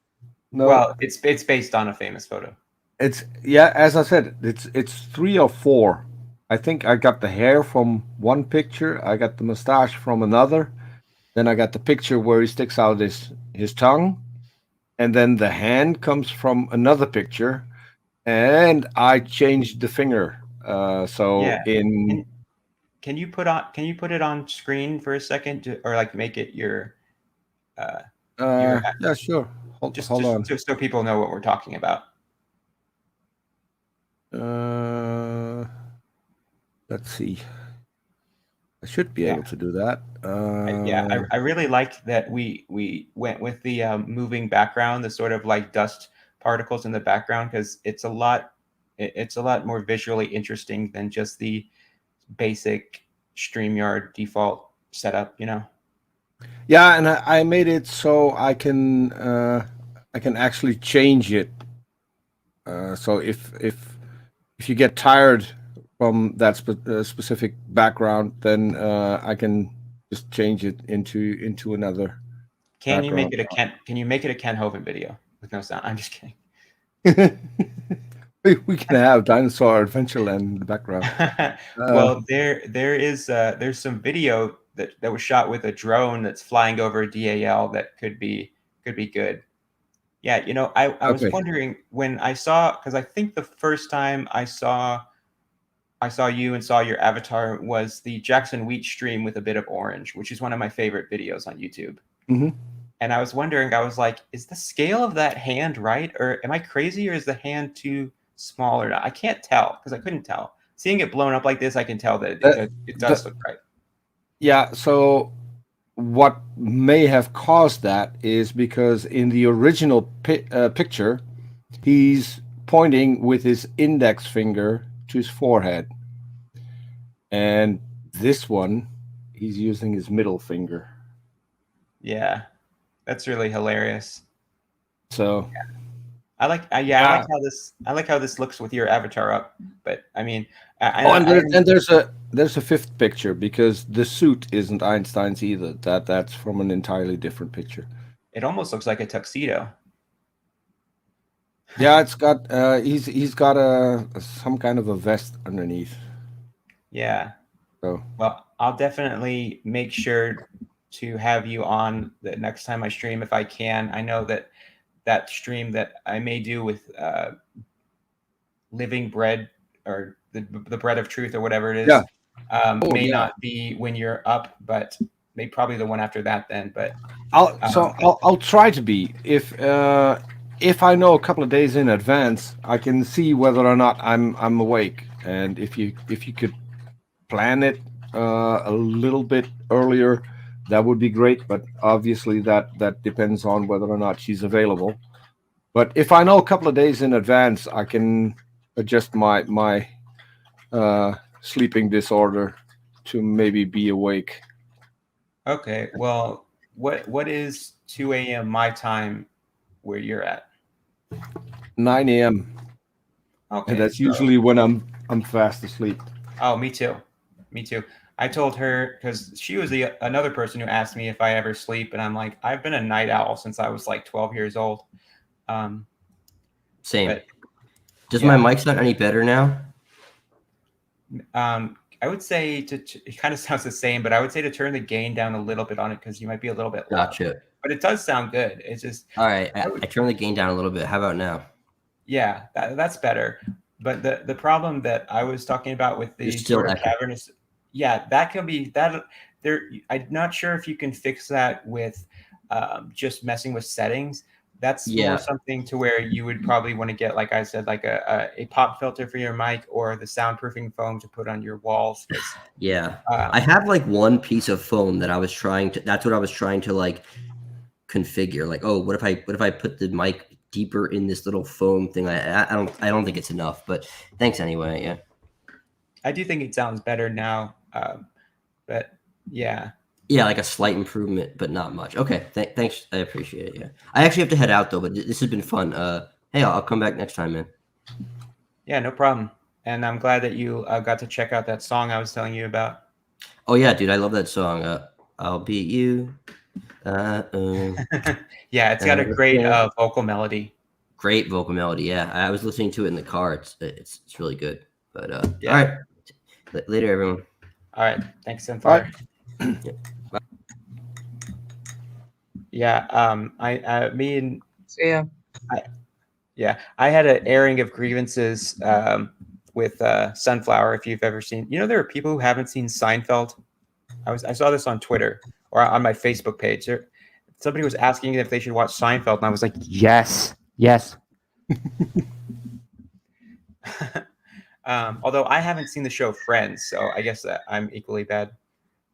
No, Well, it's based on a famous photo. it's as I said, it's 3 or 4. I think I got the hair from one picture, I got the mustache from another, then I got the picture where he sticks out his tongue, and then the hand comes from another picture, and I changed the finger. So Yeah. in Can you put it on screen for a second, or like make it your yeah, sure. Hold on. just so people know what we're talking about. Let's see. I should be Yeah. able to do that. I really liked that we went with the moving background, the sort of like dust particles in the background, because it's a lot more visually interesting than just the basic StreamYard default setup, you know. Yeah, and I made it so I can actually change it. So if you get tired from that specific background, then I can just change it into another Can you make background. it a Can you make it a Ken Hovind video with no sound? I'm just kidding. We can have Dinosaur Adventureland in the background. Well, there's some video that was shot with a drone that's flying over a DAL that could be good. Yeah, you know, I was Okay. wondering when I saw, because I think the first time I saw you and saw your avatar was the Jackson Wheat stream with a bit of orange, which is one of my favorite videos on YouTube. Mhm. And I was wondering, I was like, is the scale of that hand right? Or am I crazy, or is the hand too small or not? I can't tell because I couldn't tell. Seeing it blown up like this, I can tell that it does look right. Yeah, so what may have caused that is because in the original picture, he's pointing with his index finger to his forehead. And this one, he's using his middle finger. Yeah, that's really hilarious. So I like I like how this looks with your avatar up. But I mean, and there's a fifth picture because the suit isn't Einstein's either. That's from an entirely different picture. it almost looks like a tuxedo. Yeah, it's got he's got some kind of a vest underneath. Yeah. So Well, I'll definitely make sure to have you on the next time I stream if I can. I know that stream that I may do with living bread, or the bread of truth, or whatever it is, yeah. may Yeah. not be when you're up, but maybe probably the one after that then. But I'll try to be if I know a couple of days in advance, I can see whether or not I'm awake, and if you could plan it a little bit earlier, that would be great. But obviously that depends on whether or not she's available. But if I know a couple of days in advance, I can adjust my sleeping disorder to maybe be awake. okay, well, what is 2 a.m. my time where you're at? 9 a.m. Okay, and that's so- usually when I'm fast asleep. Oh, me too. Me too. I told her, because she was another person who asked me if I ever sleep, and I'm like, I've been a night owl since I was like 12 years old. Same. But, Does yeah. my mic sound any better now? I would say it kind of sounds the same, but I would say to turn the gain down a little bit on it because you might be a little bit loud. Gotcha. But it does sound good. It's just All right. I turned the gain down a little bit. How about now? yeah, that's better. But the problem that I was talking about with the You're still sort of echoing. cavernous, yeah, that can be that there. I'm not sure if you can fix that with just messing with settings. That's Yeah. more something to where you would probably want to get, like I said, like a pop filter for your mic, or the soundproofing foam to put on your walls. Yeah. I have like one piece of foam that I was trying to. That's what I was trying to like configure. Like, oh, what if I put the mic deeper in this little foam thing? I don't think it's enough. But thanks anyway. Yeah. I do think it sounds better now, but yeah. Yeah, like a slight improvement, but not much. Okay, thanks. I appreciate it. Yeah, I actually have to head out though, but this has been fun. Hey, I'll come back next time, man. Yeah, no problem. And I'm glad that you got to check out that song I was telling you about. Oh yeah, dude, I love that song. I'll beat you Yeah, it's got a great Okay. vocal melody. Great vocal melody. Yeah, I was listening to it in the car. It's really good. But Yeah. all right, later, everyone. All right. Thanks, All Sunflower. right. Yeah. Me and So yeah. I had an airing of grievances with Sunflower. If you've ever seen, there are people who haven't seen Seinfeld. I saw this on Twitter or on my Facebook page. Somebody was asking if they should watch Seinfeld, and I was like, yes. Although I haven't seen the show Friends, so I guess that I'm equally bad.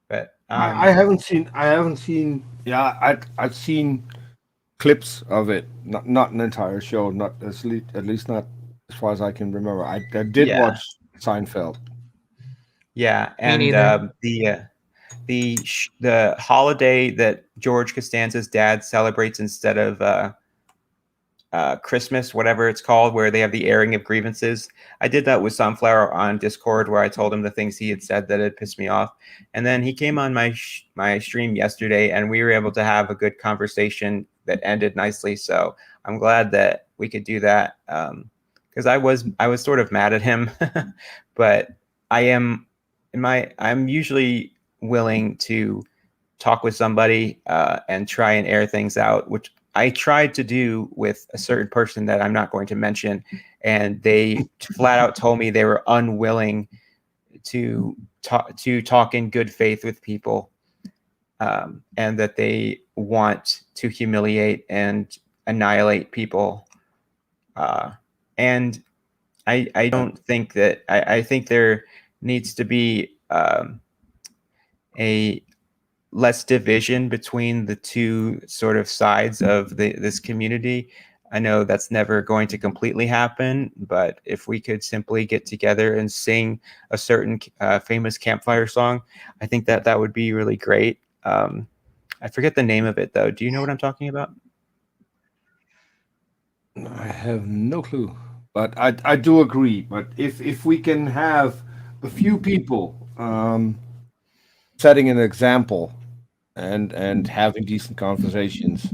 But I haven't seen. Yeah, I've seen clips of it. Not an entire show. Not at least not as far as I can remember. I did Yeah. watch Seinfeld. Yeah, and neither. the holiday that George Costanza's dad celebrates instead of Christmas, whatever it's called, where they have the airing of grievances. I did that with Sunflower on Discord, where I told him the things he had said that had pissed me off, and then he came on my stream yesterday, and we were able to have a good conversation that ended nicely. So I'm glad that we could do that, because I was sort of mad at him, but I'm usually willing to talk with somebody and try and air things out, which I tried to do with a certain person that I'm not going to mention, and they flat out told me they were unwilling to talk in good faith with people, and that they want to humiliate and annihilate people. And I don't think that I think there needs to be a less division between the two sort of sides of this community. I know that's never going to completely happen, but if we could simply get together and sing a certain famous campfire song, I think that would be really great. I forget the name of it though. Do you know what I'm talking about? I have no clue, but I do agree. But if we can have a few people setting an example and having decent conversations,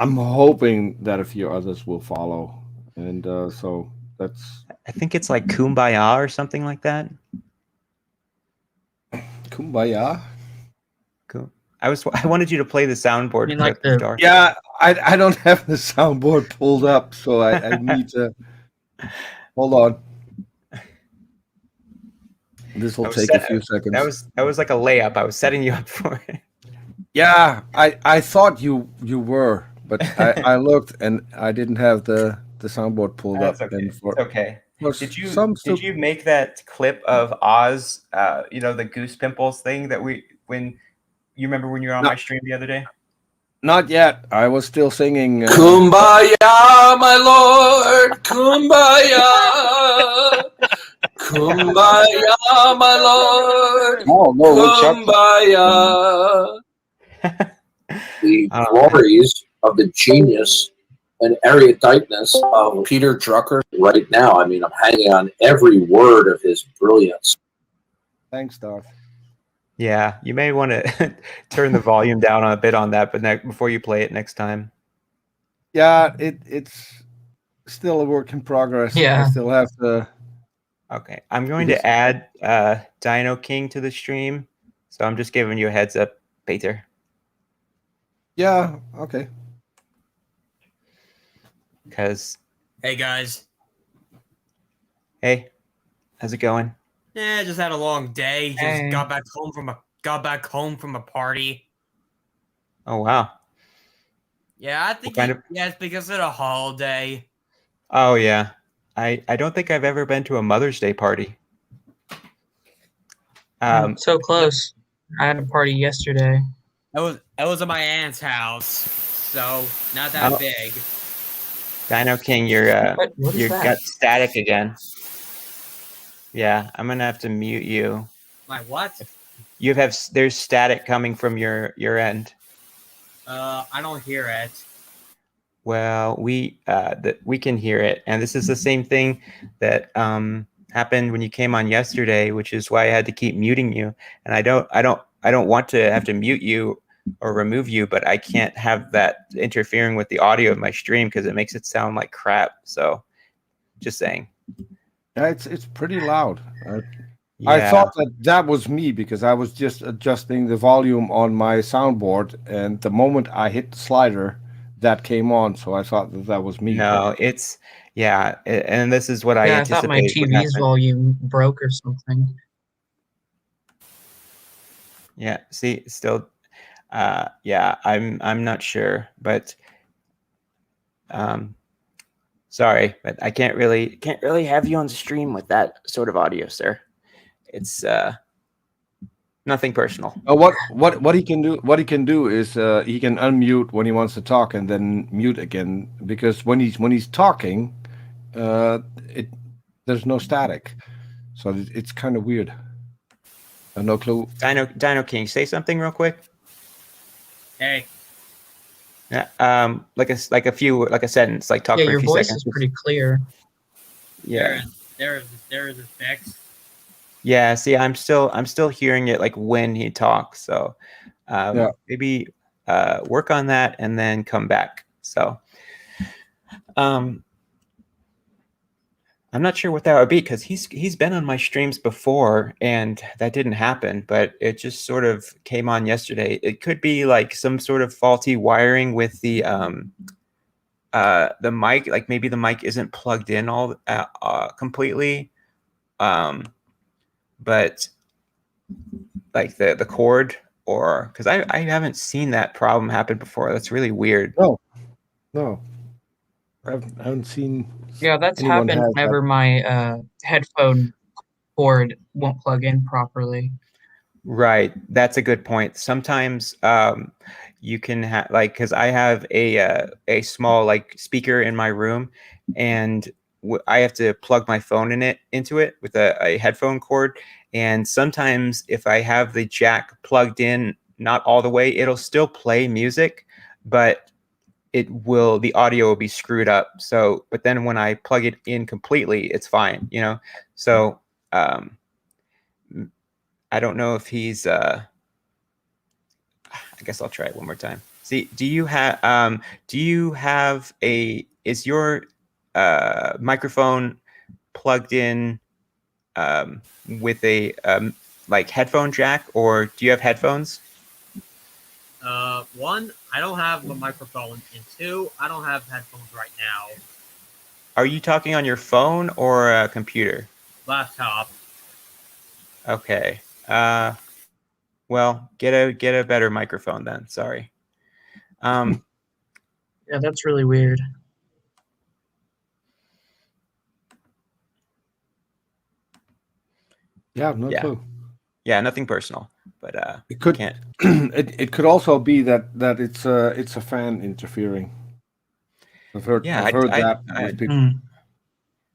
I'm hoping that a few others will follow. And so that's I think it's like Kumbaya or something like that. Kumbaya. Cool. I wanted you to play the soundboard I mean, like clip, the Dark. Yeah, I don't have the soundboard pulled up, so I need to hold on. This will take a few seconds. That was like a layup. I was setting you up for it. Yeah, I thought you were, but I looked and I didn't have the soundboard pulled That's up. okay. And It's okay. Did you make that clip of Oz? The goose pimples thing that when you remember when you were on my stream the other day? Not yet. I was still singing. Kumbaya, my lord, kumbaya. Kumbaya, my lord, Oh, no, which chapter? kumbaya. The glories of the genius and eruditeness of Peter Drucker right now. I mean, I'm hanging on every word of his brilliance. Thanks, Darth. Yeah, you may want to turn the volume down a bit on that, but before you play it next time. Yeah, it's still a work in progress. Yeah. I still have to. Okay, I'm going to add Dino King to the stream, so I'm just giving you a heads up, Peter. Yeah. Okay. Because Hey guys. hey, how's it going? Yeah, just had a long day. Just Hey. got back home from a party. Oh wow. Yeah, I think it's because of the holiday. Oh yeah. I don't think I've ever been to a Mother's Day party. So close. I had a party yesterday. It was at my aunt's house, so not that big. Dino King, you're What is you that? got static again. Yeah, I'm gonna have to mute you. My what? There's static coming from your end. I don't hear it. Well, we can hear it, and this is the same thing that happened when you came on yesterday, which is why I had to keep muting you. And I don't want to have to mute you or remove you, but I can't have that interfering with the audio of my stream because it makes it sound like crap. So just saying. Yeah, it's pretty loud. Yeah. I thought that was me because I was just adjusting the volume on my soundboard, and the moment I hit the slider, that came on. So I thought that was me. No, it's and this is what I Yeah, I thought my anticipate would TV's happen. volume broke or something. Yeah, see, still, yeah, I'm not sure, but sorry, but I can't really have you on stream with that sort of audio, sir. It's nothing personal. What he can do is he can unmute when he wants to talk and then mute again, because when he's talking, there's no static, so it's kind of weird. No clue. Dino King, say something real quick. Hey, Yeah, like a sentence, like talk Yeah, for a your few voice seconds. is pretty clear. Yeah. there is a fix. Yeah, see, I'm still hearing it like when he talks. So Yeah. maybe work on that and then come back. So I'm not sure what that would be, because he's been on my streams before and that didn't happen, but it just sort of came on yesterday. It could be like some sort of faulty wiring with the mic, like maybe the mic isn't plugged in all completely. But like the cord, or because I haven't seen that problem happen before. That's really weird. No, I haven't seen. Yeah, that's anyone happened have whenever my headphone cord won't plug in properly. Right, that's a good point. Sometimes you can have, like, because I have a small like speaker in my room, and I have to plug my phone into it with a headphone cord. And sometimes if I have the jack plugged in not all the way, it'll still play music, but the audio will be screwed up. So, but then when I plug it in completely, it's fine, you know? So, I don't know if he's, I guess I'll try it one more time. See, do you have is your microphone plugged in with a like headphone jack, or do you have headphones? One, I don't have a microphone, and two, I don't have headphones right now. Are you talking on your phone or a computer? Laptop. Okay. Well, get a better microphone then. Sorry. Yeah, that's really weird. Yeah, no clue. Yeah, nothing personal, but It could can't. it could also be that it's a fan interfering. I've heard that with people.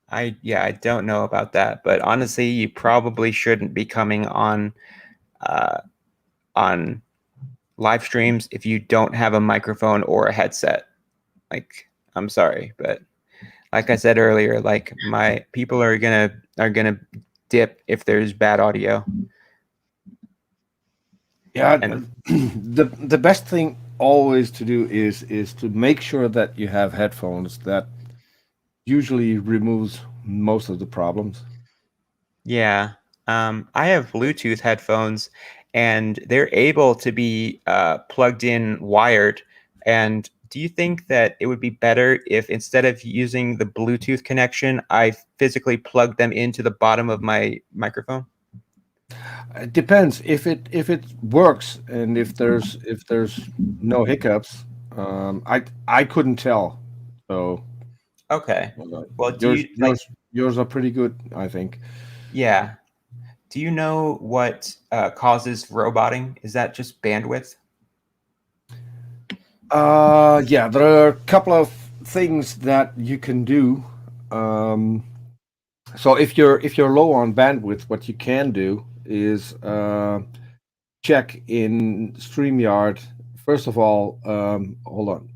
I don't know about that, but honestly, you probably shouldn't be coming on live streams if you don't have a microphone or a headset. Like, I'm sorry, but like I said earlier, like my people are gonna dip if there's bad audio. Yeah, and the best thing always to do is to make sure that you have headphones. That usually removes most of the problems. Yeah, I have Bluetooth headphones, and they're able to be plugged in wired. And do you think that it would be better if, instead of using the Bluetooth connection, I physically plug them into the bottom of my microphone? It depends if it works, and if there's no hiccups. I couldn't tell. So okay. Well, yours are pretty good, I think. Yeah. Do you know what causes roboting? Is that just bandwidth? Yeah, there are a couple of things that you can do. So if you're low on bandwidth, what you can do is check in StreamYard. First of all, hold on.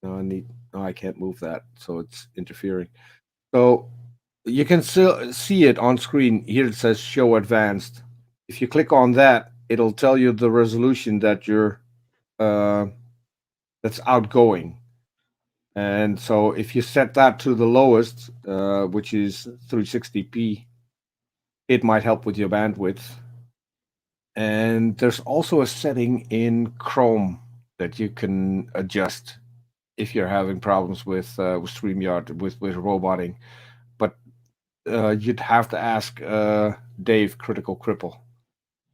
No, I can't move that, so it's interfering. So you can still see it on screen. Here it says show advanced. If you click on that, it'll tell you the resolution that you're that's outgoing. And so if you set that to the lowest, which is 360p, it might help with your bandwidth. And there's also a setting in Chrome that you can adjust if you're having problems with StreamYard, with roboting. But you'd have to ask Dave, Critical Cripple.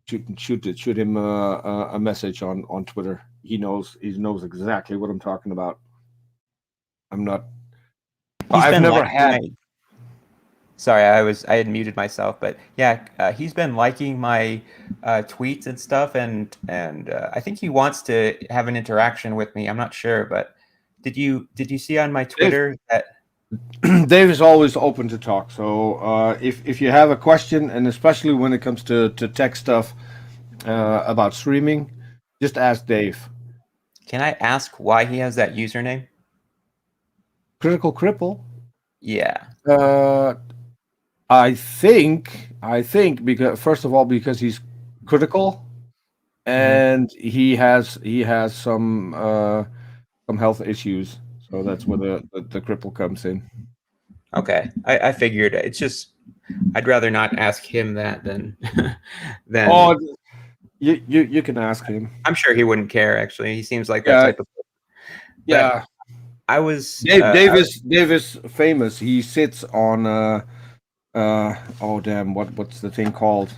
Shoot him a message on Twitter. He knows exactly what I'm talking about. I'm not. I've never had. Sorry, I had muted myself, but yeah, he's been liking my tweets and stuff, and I think he wants to have an interaction with me. I'm not sure, but did you see on my Twitter that Dave is always open to talk. So if you have a question, and especially when it comes to tech stuff about streaming, just ask Dave. Can I ask why he has that username? Critical Cripple. Yeah. I think because first of all because he's critical, and he has some health issues, so that's where the cripple comes in. Okay, I figured. It's just I'd rather not ask him that than than. Oh, you can ask him. I'm sure he wouldn't care. Actually, he seems like that type of. Yeah, I was. Dave is famous. He sits on oh damn, what's the thing called?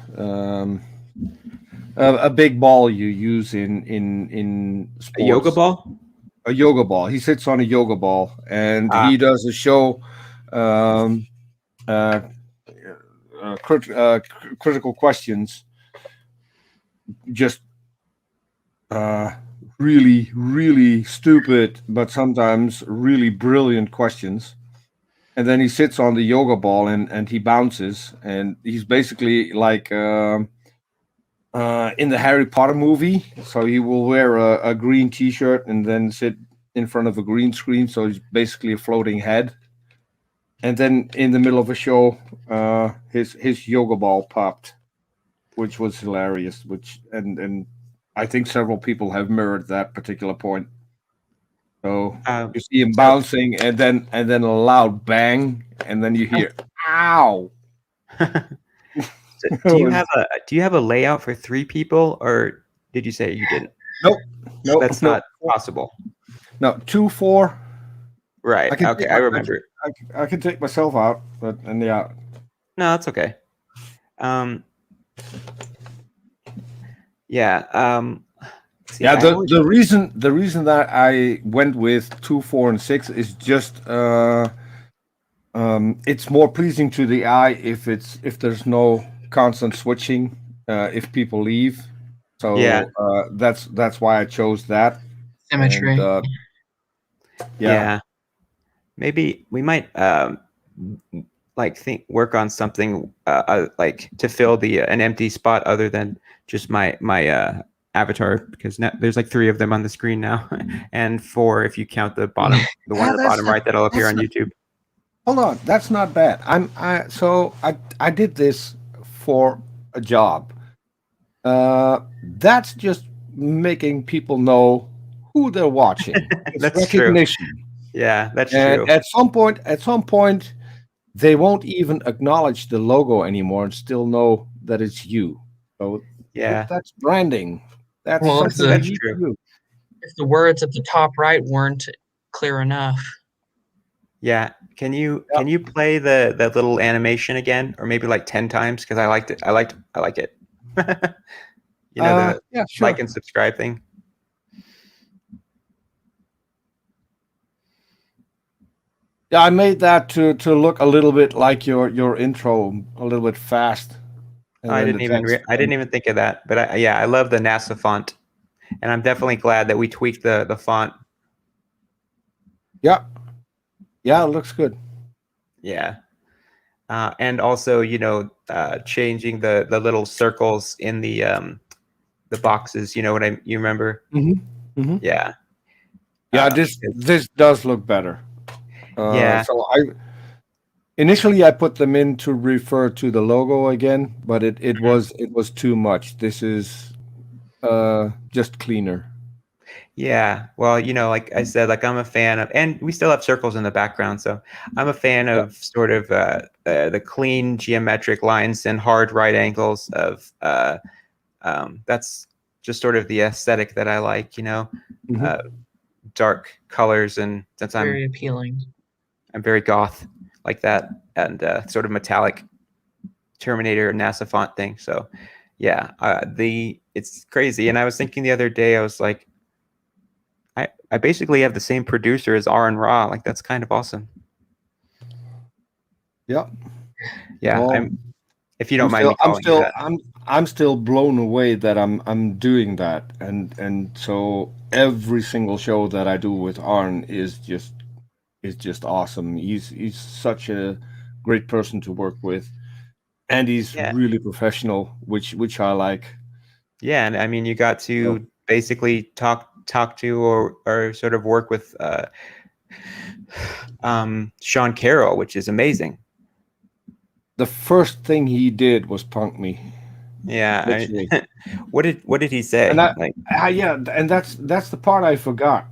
A big ball you use in sports. A yoga ball. A yoga ball. He sits on a yoga ball, and he does a show, critical questions. Just really, really stupid, but sometimes really brilliant questions. And then he sits on the yoga ball and he bounces, and he's basically like in the Harry Potter movie. So he will wear a green T-shirt and then sit in front of a green screen. So he's basically a floating head. And then in the middle of a show, his yoga ball popped, which was hilarious. And I think several people have mirrored that particular point. So you see him bouncing, and then a loud bang, and then you hear "ow." Do you have a layout for 3 people, or did you say you didn't? Nope. That's not possible. No, 2, 4. Right. Okay, I remember it. I can take myself out, but yeah. No, that's okay. Yeah. See, yeah. The reason that I went with 2, 4, and 6 is just it's more pleasing to the eye if there's no constant switching if people leave. So yeah. That's why I chose that. Symmetry. And, yeah. Maybe we might work on something like to fill an empty spot other than just my avatar, because now there's like 3 of them on the screen now, and 4 if you count the bottom, the one at the bottom right that'll appear on YouTube. Hold on, that's not bad. I did this for a job. That's just making people know who they're watching. It's That's recognition. true. Yeah, that's and true. At some point, they won't even acknowledge the logo anymore and still know that it's you. So yeah, that's branding. That's Well, something that's you true. do. If the words at the top right weren't clear enough. Yeah. Can you play that little animation again, or maybe like 10 times? Because I liked it. I like it. The yeah, sure. like and subscribe thing. Yeah, I made that to look a little bit like your intro, a little bit fast. I didn't even think of that, but I love the NASA font, and I'm definitely glad that we tweaked the font. Yeah, it looks good. Yeah, and also changing the little circles in the boxes. You know what you remember? Mm-hmm. Mm-hmm. Yeah. Yeah, this does look better. Yeah. So initially I put them in to refer to the logo again, but it was too much. This is just cleaner. Yeah. Well, like I said, like I'm a fan of, and we still have circles in the background. So I'm a fan of sort of the clean geometric lines and hard right angles of, that's just sort of the aesthetic that I like, dark colors. And since Very appealing. I'm very goth like that, and sort of metallic Terminator NASA font thing. So yeah, it's crazy. And I was thinking the other day, I was like, I basically have the same producer as R and Raw. Like that's kind of awesome. Yeah. Yeah. Well, if you don't mind me calling you that. I'm still blown away that I'm doing that, and so every single show that I do with Arn is just awesome. He's such a great person to work with, and he's really professional, which I like. Yeah, and I mean, you got to basically talk to or sort of work with Sean Carroll, which is amazing. The first thing he did was punk me. Yeah. What did he say? And that's the part I forgot,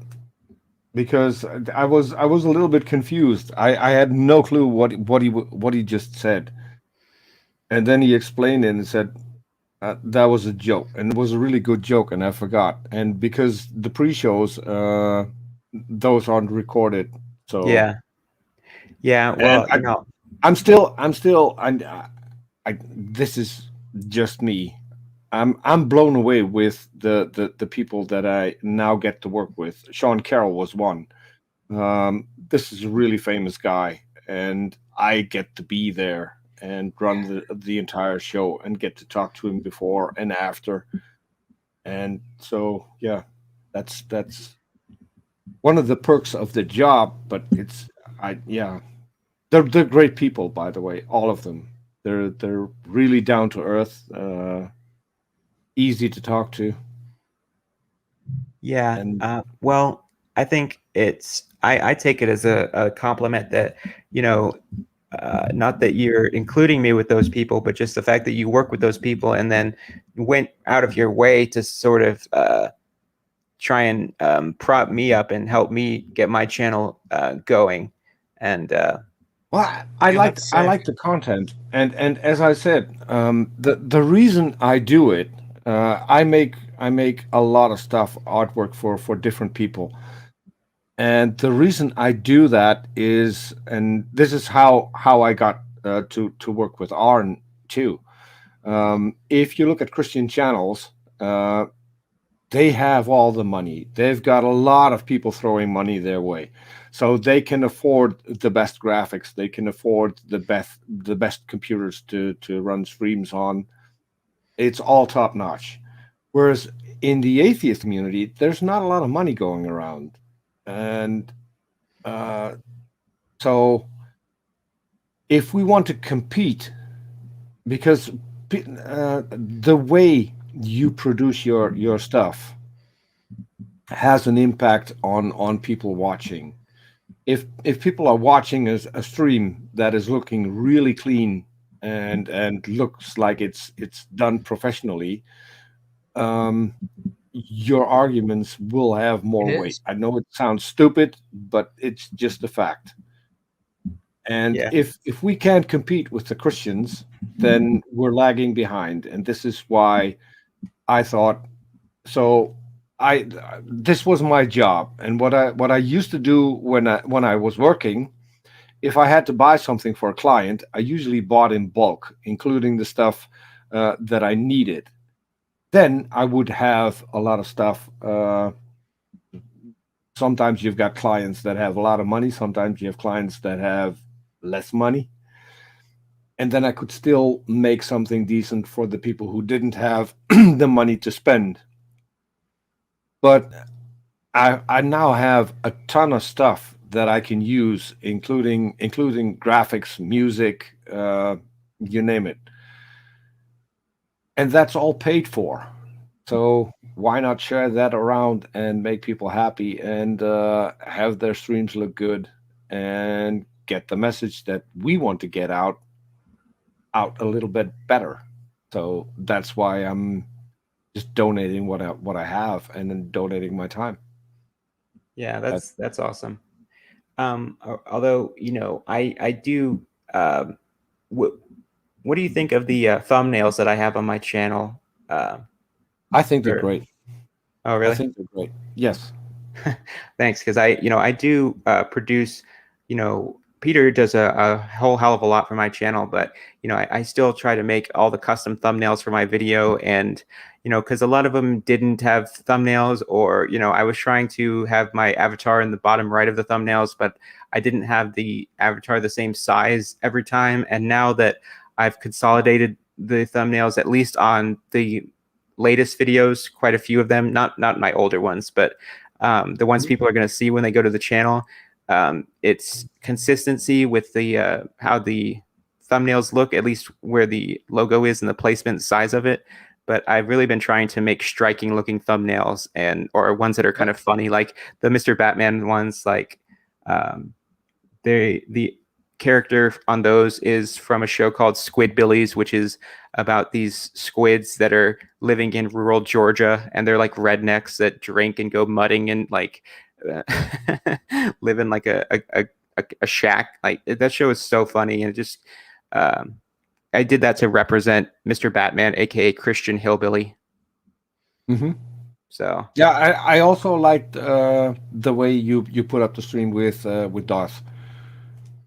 because I was a little bit confused. I had no clue what he just said, and then he explained it and said that was a joke, and it was a really good joke, and I forgot. And because the pre-shows, those aren't recorded, so yeah. Well, I'm still this is just me. I'm blown away with the people that I now get to work with. Sean Carroll was one. This is a really famous guy, and I get to be there and run the entire show and get to talk to him before and after. And so yeah, that's one of the perks of the job. But they're great people, by the way, all of them. They're really down to earth, easy to talk to. Yeah. And well, I think I take it as a compliment that, not that you're including me with those people, but just the fact that you work with those people and then went out of your way to sort of try and prop me up and help me get my channel going. And well, I like the content, and as I said, the reason I do it, I make a lot of stuff, artwork for different people, and the reason I do that is, and this is how I got to work with Arn too. If you look at Christian channels, they have all the money. They've got a lot of people throwing money their way, so they can afford the best graphics. They can afford the best computers to run streams on. It's all top notch. Whereas in the atheist community, there's not a lot of money going around, and so if we want to compete, because the way you produce your stuff has an impact on people watching. If people are watching a stream that is looking really clean and looks like it's done professionally, your arguments will have more weight. I know it sounds stupid, but it's just a fact. And if we can't compete with the Christians, then we're lagging behind. And this is why I thought, so this was my job. And what I used to do when I was working, if I had to buy something for a client, I usually bought in bulk, including the stuff that I needed. Then I would have a lot of stuff. Sometimes you've got clients that have a lot of money. Sometimes you have clients that have less money. And then I could still make something decent for the people who didn't have the money to spend. But I now have a ton of stuff that I can use, including graphics, music, you name it. And that's all paid for. So why not share that around and make people happy and have their streams look good and get the message that we want to get out a little bit better. So that's why I'm just donating what I have and then donating my time. Yeah, that's awesome. Although, I do. What What do you think of the thumbnails that I have on my channel? I think they're Or- great. Oh, I really? think they're great. Yes. Thanks, because I do produce. Peter does a whole hell of a lot for my channel, but I still try to make all the custom thumbnails for my video, and because a lot of them didn't have thumbnails, or I was trying to have my avatar in the bottom right of the thumbnails, but I didn't have the avatar the same size every time. And now that I've consolidated the thumbnails, at least on the latest videos, quite a few of them, not my older ones, but the ones people are going to see when they go to the channel. It's consistency with the how the thumbnails look, at least where the logo is and the placement size of it. But I've really been trying to make striking looking thumbnails, or ones that are kind of funny, like the Mr. Batman ones. Like the character on those is from a show called Squidbillies, which is about these squids that are living in rural Georgia, and they're like rednecks that drink and go mudding and like live in like a shack. Like that show is so funny, and it just I did that to represent Mr. Batman, aka Christian Hillbilly. Mm-hmm. So yeah, I also liked the way you put up the stream with Darth.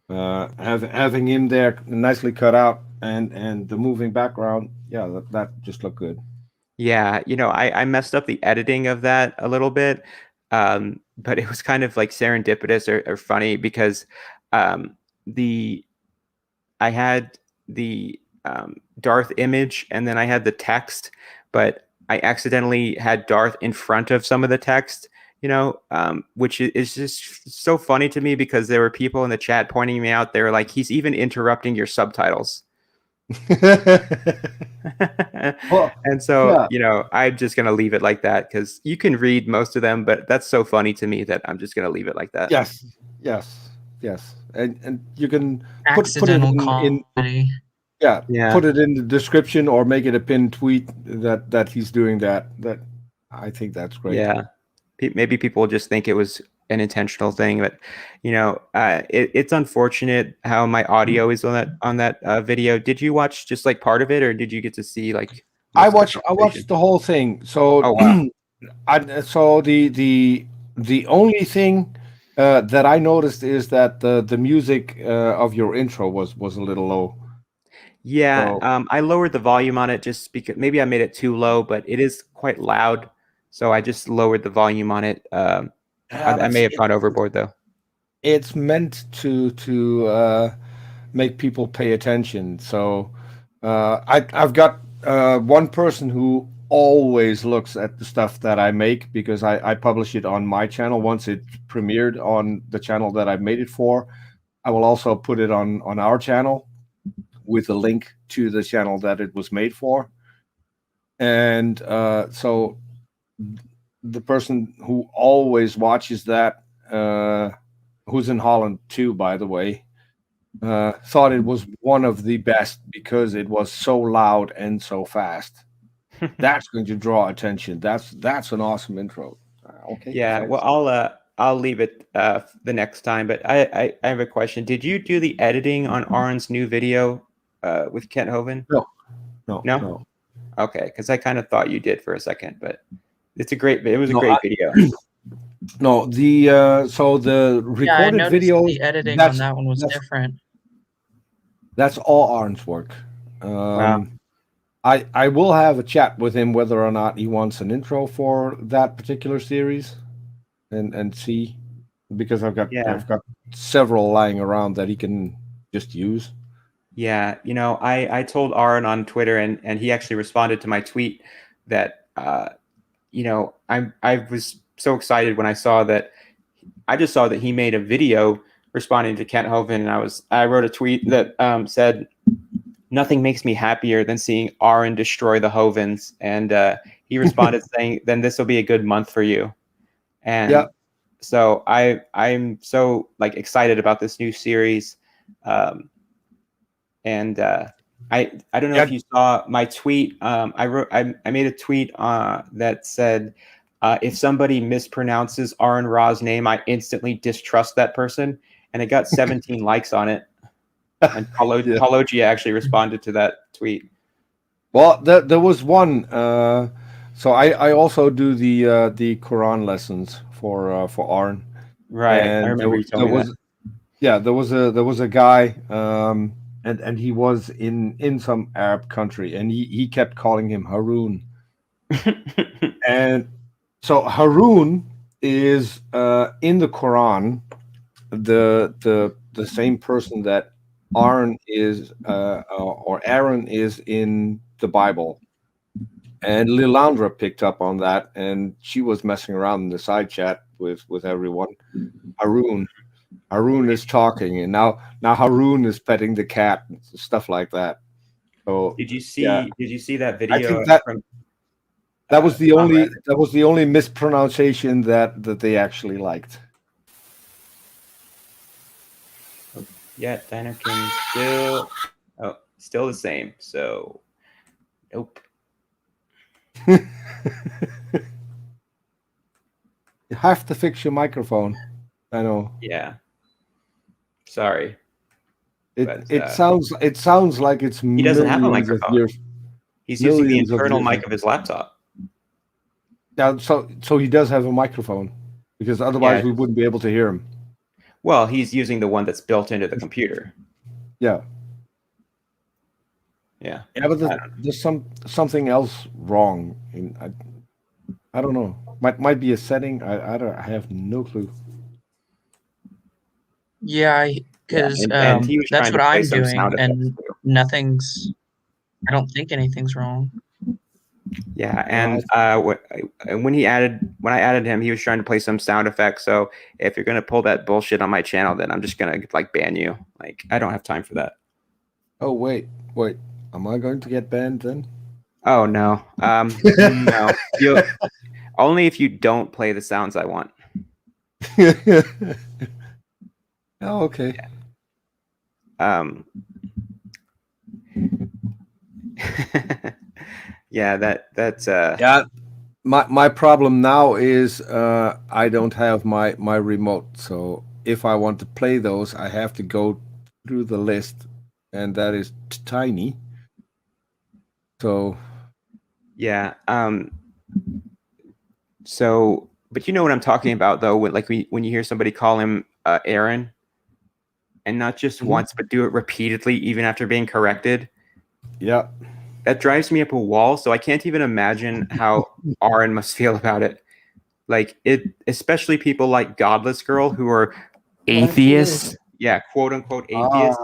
Having him there nicely cut out and the moving background, yeah, that just looked good. yeah, I messed up the editing of that a little bit, but it was kind of like serendipitous or funny because the I had the Darth image and then I had the text, but I accidentally had Darth in front of some of the text, which is just so funny to me because there were people in the chat pointing me out. They were like, he's even interrupting your subtitles. Well, And so, yeah. I'm just going to leave it like that because you can read most of them, but that's so funny to me that I'm just going to leave it like that. Yes, and you can put it Accidental in comedy. Yeah. put it in the description or make it a pinned tweet that he's doing that. I think that's great. Yeah. Maybe people just think it was an intentional thing, but it's unfortunate how my audio is on that video. Did you watch just like part of it, or did you get to see like I most of the watched conversation? the whole thing. So Oh, wow. so the only thing that I noticed is that the music of your intro was a little low. Yeah, So I lowered the volume on it just because maybe I made it too low, but it is quite loud, so I just lowered the volume on it. I may have gone overboard though. it's meant to make people pay attention. So I've got one person who always looks at the stuff that I make because I publish it on my channel once it premiered on the channel that I made it for. I will also put it on our channel with a link to the channel that it was made for. And so the person who always watches that, who's in Holland too, by the way, thought it was one of the best because it was so loud and so fast. That's going to draw attention. That's an awesome intro. Okay. Yeah, thanks. well, I'll leave it the next time. But I have a question. Did you do the editing on Aron's new video with Kent Hovind? No? Okay, because I kind of thought you did for a second, but it was a great video. No, the so the Yeah, I recorded noticed video. the editing on that one was different. That's all Arn's work. Wow. I will have a chat with him whether or not he wants an intro for that particular series, and see, because I've got several lying around that he can just use. Yeah, I told Aaron on Twitter, and he actually responded to my tweet that I was so excited when I saw that. I just saw that he made a video responding to Kent Hovind, and I wrote a tweet that said, "Nothing makes me happier than seeing Aaron destroy the Hovinds," and he responded saying, "Then this will be a good month for you." And so I'm so like excited about this new series, and I don't know if you saw my tweet. I made a tweet that said, if somebody mispronounces Aaron Ra's name, I instantly distrust that person, and it got 17 likes on it. And Paulogia actually responded to that tweet. Well, there was one. So I also do the Quran lessons for Aaron. Right, And I remember you telling me that. Yeah, there was a guy, and he was in some Arab country, and he kept calling him Haroon. And so Haroon is in the Quran the same person that Aaron is or Aaron is in the Bible. And Lilandra picked up on that, and she was messing around in the side chat with everyone. Haroon is talking, and now Haroon is petting the cat and stuff like that. So Did you see? yeah. Did you see that I video? think that from, that was the Conrad? only mispronunciation that they actually liked. Yeah, Dinokin still the same. So, nope. You have to fix your microphone. I know. Yeah. Sorry. It sounds like it's He doesn't have a millions of microphone. years. He's using the Millions of internal years. mic of his laptop. Yeah, so he does have a microphone, because otherwise Yeah. we wouldn't be able to hear him. Well, he's using the one that's built into the computer. Yeah. Yeah. Yeah, but there's something else wrong. I don't know. Might be a setting. I have no clue. Yeah, because and he was that's trying to what play I'm some doing, sound effects and too. I don't think anything's wrong. Yeah, and when I added him, he was trying to play some sound effects. So if you're gonna pull that bullshit on my channel, then I'm just gonna like ban you. Like, I don't have time for that. Oh wait. Am I going to get banned then? Oh no. No. Only if you don't play the sounds I want. Oh, okay. Yeah, that's Yeah. My problem now is I don't have my remote. So if I want to play those, I have to go through the list, and that is tiny. So yeah. So, but you know what I'm talking about, though, when you hear somebody call him Aaron, and not just once, but do it repeatedly, even after being corrected. Yeah. That drives me up a wall. So I can't even imagine how Aaron must feel about it. Like, especially people like Godless Girl, who are atheists. Yeah, quote unquote atheists,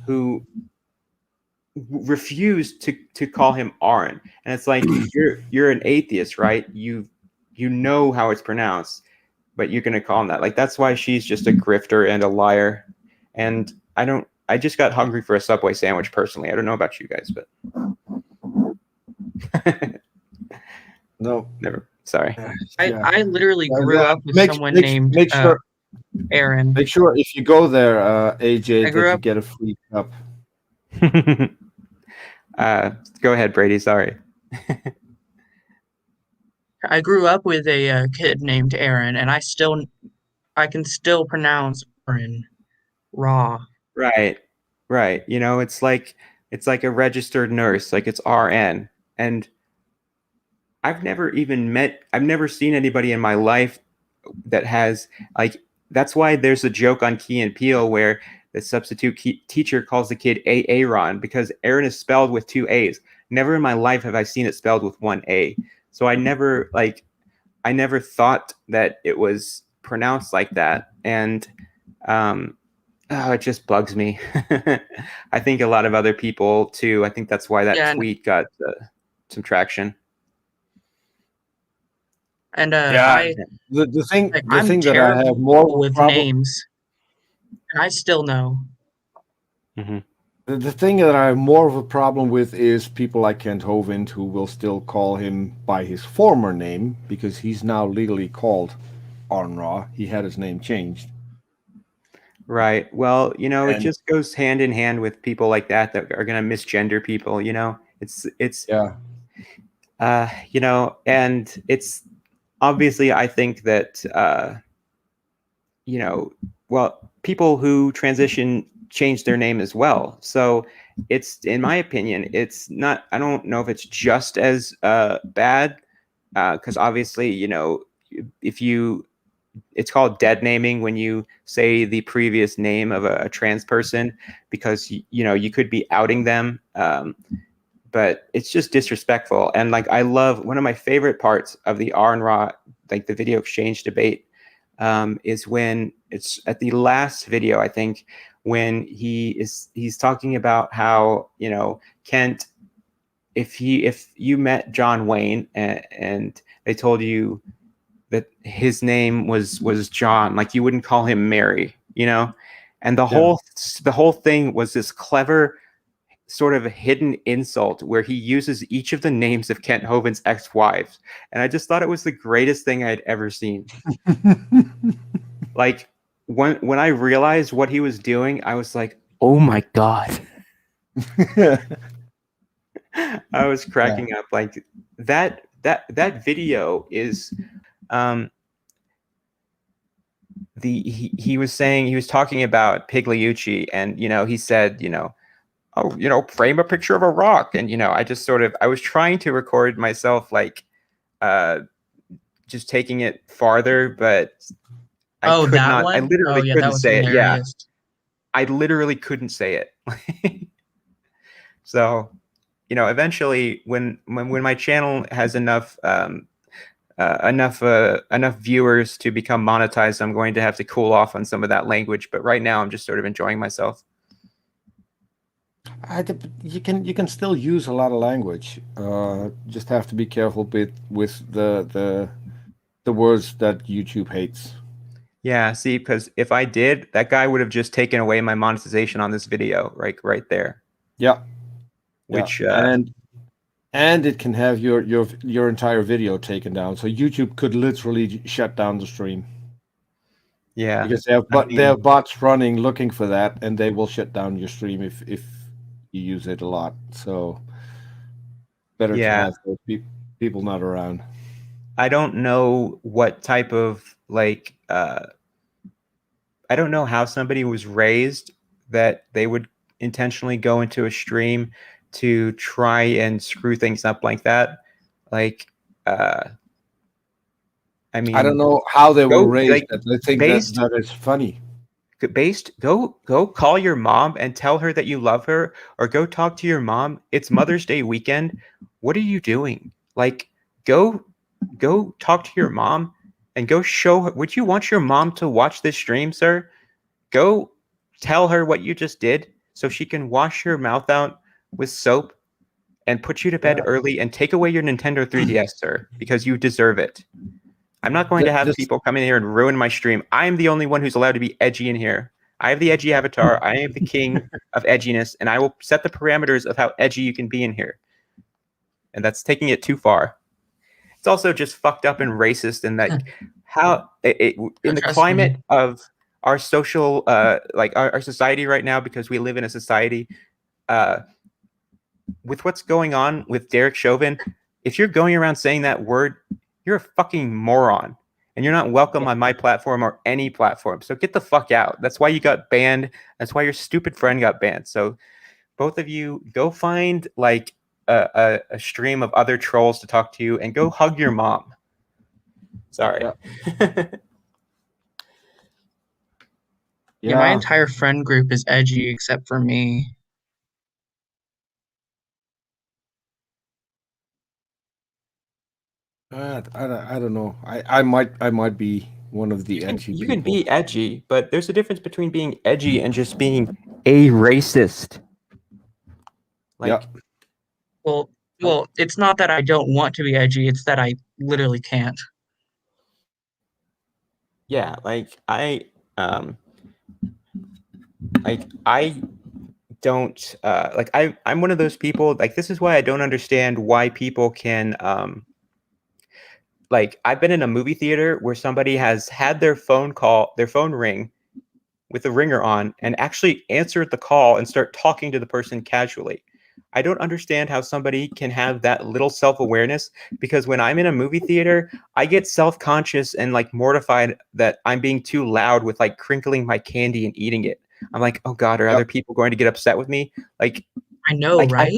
who refuse to call him Aaron. And it's like, you're an atheist, right? You know how it's pronounced, but you're gonna call him that. Like, that's why she's just a grifter and a liar. And I just got hungry for a Subway sandwich personally. I don't know about you guys, but No. never. Sorry. I literally grew up with someone named Aaron. Make sure if you go there, AJ, that you get a free cup. Go ahead, Brady. Sorry. I grew up with a kid named Aaron, and I can still pronounce Aaron raw. Right. You know, it's like a registered nurse, like it's RN. And I've never seen anybody in my life that has, like, that's why there's a joke on Key and Peele where the substitute teacher calls the kid Aaron, because Aaron is spelled with 2 A's. Never in my life have I seen it spelled with 1 A. So I never thought that it was pronounced like that. And it just bugs me. I think a lot of other people too. I think that's why that tweet got some traction. And the thing I'm that I have more with names, and I still know. Mm-hmm. The thing that I have more of a problem with is people like Kent Hovind, who will still call him by his former name, because he's now legally called Arnra. He had his name changed. Right. Well, it And just goes hand in hand with people like that are going to misgender people, it's yeah, and it's obviously I think that well, people who transition change their name as well. So it's, in my opinion, it's not, I don't know if it's just as bad, because obviously, if you, it's called dead naming when you say the previous name of a trans person, because you could be outing them, but it's just disrespectful. And like, I love, one of my favorite parts of the R and Raw, like the video exchange debate, is when it's at the last video, I think, when he's talking about how, Kent, if you met John Wayne and they told you that his name was John, like, you wouldn't call him Mary, and the whole thing was this clever sort of a hidden insult where he uses each of the names of Kent Hovind's ex-wives, and I just thought it was the greatest thing I'd ever seen. Like, when I realized what he was doing, I was like, oh my god. I was cracking up. Like, that video is he was saying, he was talking about Pigliucci, and he said, oh, frame a picture of a rock, and I just sort of, I was trying to record myself, like, just taking it farther, but I could that not. one? I literally yeah, that couldn't was say it. Yeah, hilarious. I literally couldn't say it. So, eventually, when my channel has enough enough viewers to become monetized, I'm going to have to cool off on some of that language. But right now, I'm just sort of enjoying myself. You can still use a lot of language. Just have to be careful with the words that YouTube hates. Yeah, see, because if I did, that guy would have just taken away my monetization on this video, right there. Yeah. Which and it can have your entire video taken down. So YouTube could literally shut down the stream. Yeah, because they have bots running looking for that, and they will shut down your stream if you use it a lot. So better to have those people not around. I don't know what type of, like, I don't know how somebody was raised that they would intentionally go into a stream to try and screw things up like that. Like, I mean, I don't know how they were raised. Like, that they think that is funny. Go call your mom and tell her that you love her, or go talk to your mom. It's Mother's Day weekend. What are you doing? Like, go talk to your mom and go show her. Would you want your mom to watch this stream, sir? Go tell her what you just did so she can wash your mouth out with soap and put you to bed early and take away your Nintendo 3DS, sir, because you deserve it. I'm not going to have people come in here and ruin my stream. I am the only one who's allowed to be edgy in here. I have the edgy avatar. I am the king of edginess, and I will set the parameters of how edgy you can be in here. And that's taking it too far. It's also just fucked up and racist in that how in the climate of our social, like our society right now, because we live in a society with what's going on with Derek Chauvin, if you're going around saying that word, you're a fucking moron, and you're not welcome on my platform or any platform. So get the fuck out. That's why you got banned. That's why your stupid friend got banned. So both of you, go find like a stream of other trolls to talk to you, and go hug your mom. Sorry. Yeah, my entire friend group is edgy except for me. I don't know. I might be one of the edgy people. You can be edgy, but there's a difference between being edgy and just being a racist. Like, well, it's not that I don't want to be edgy, it's that I literally can't. Yeah, like I don't like I'm one of those people, like, this is why I don't understand why people can like, I've been in a movie theater where somebody has had their phone ring, with the ringer on and actually answer the call and start talking to the person casually. I don't understand how somebody can have that little self-awareness, because when I'm in a movie theater, I get self-conscious and like mortified that I'm being too loud with like crinkling my candy and eating it. I'm like, oh God, are other people going to get upset with me? Like, I know, right?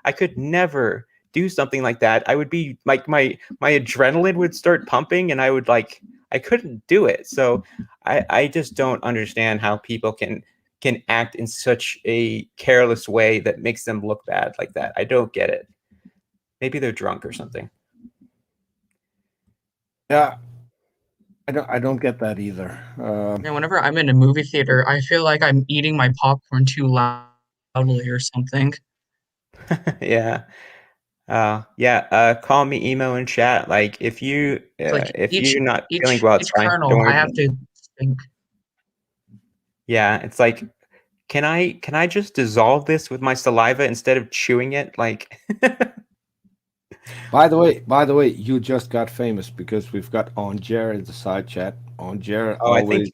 I could never do something like that. I would be like, my adrenaline would start pumping and I couldn't do it. So I just don't understand how people can act in such a careless way that makes them look bad like that. I don't get it. Maybe they're drunk or something. Yeah, I don't get that either. And whenever I'm in a movie theater, I feel like I'm eating my popcorn too loudly or something. Yeah. Call me, email, and chat. Like if you It's like if you're not feeling well, it's each fine. kernel, Don't I worry. have to think. Yeah, it's like, can I just dissolve this with my saliva instead of chewing it? Like, By the way, you just got famous because we've got Onger in the side chat. Onger Oh, I always think-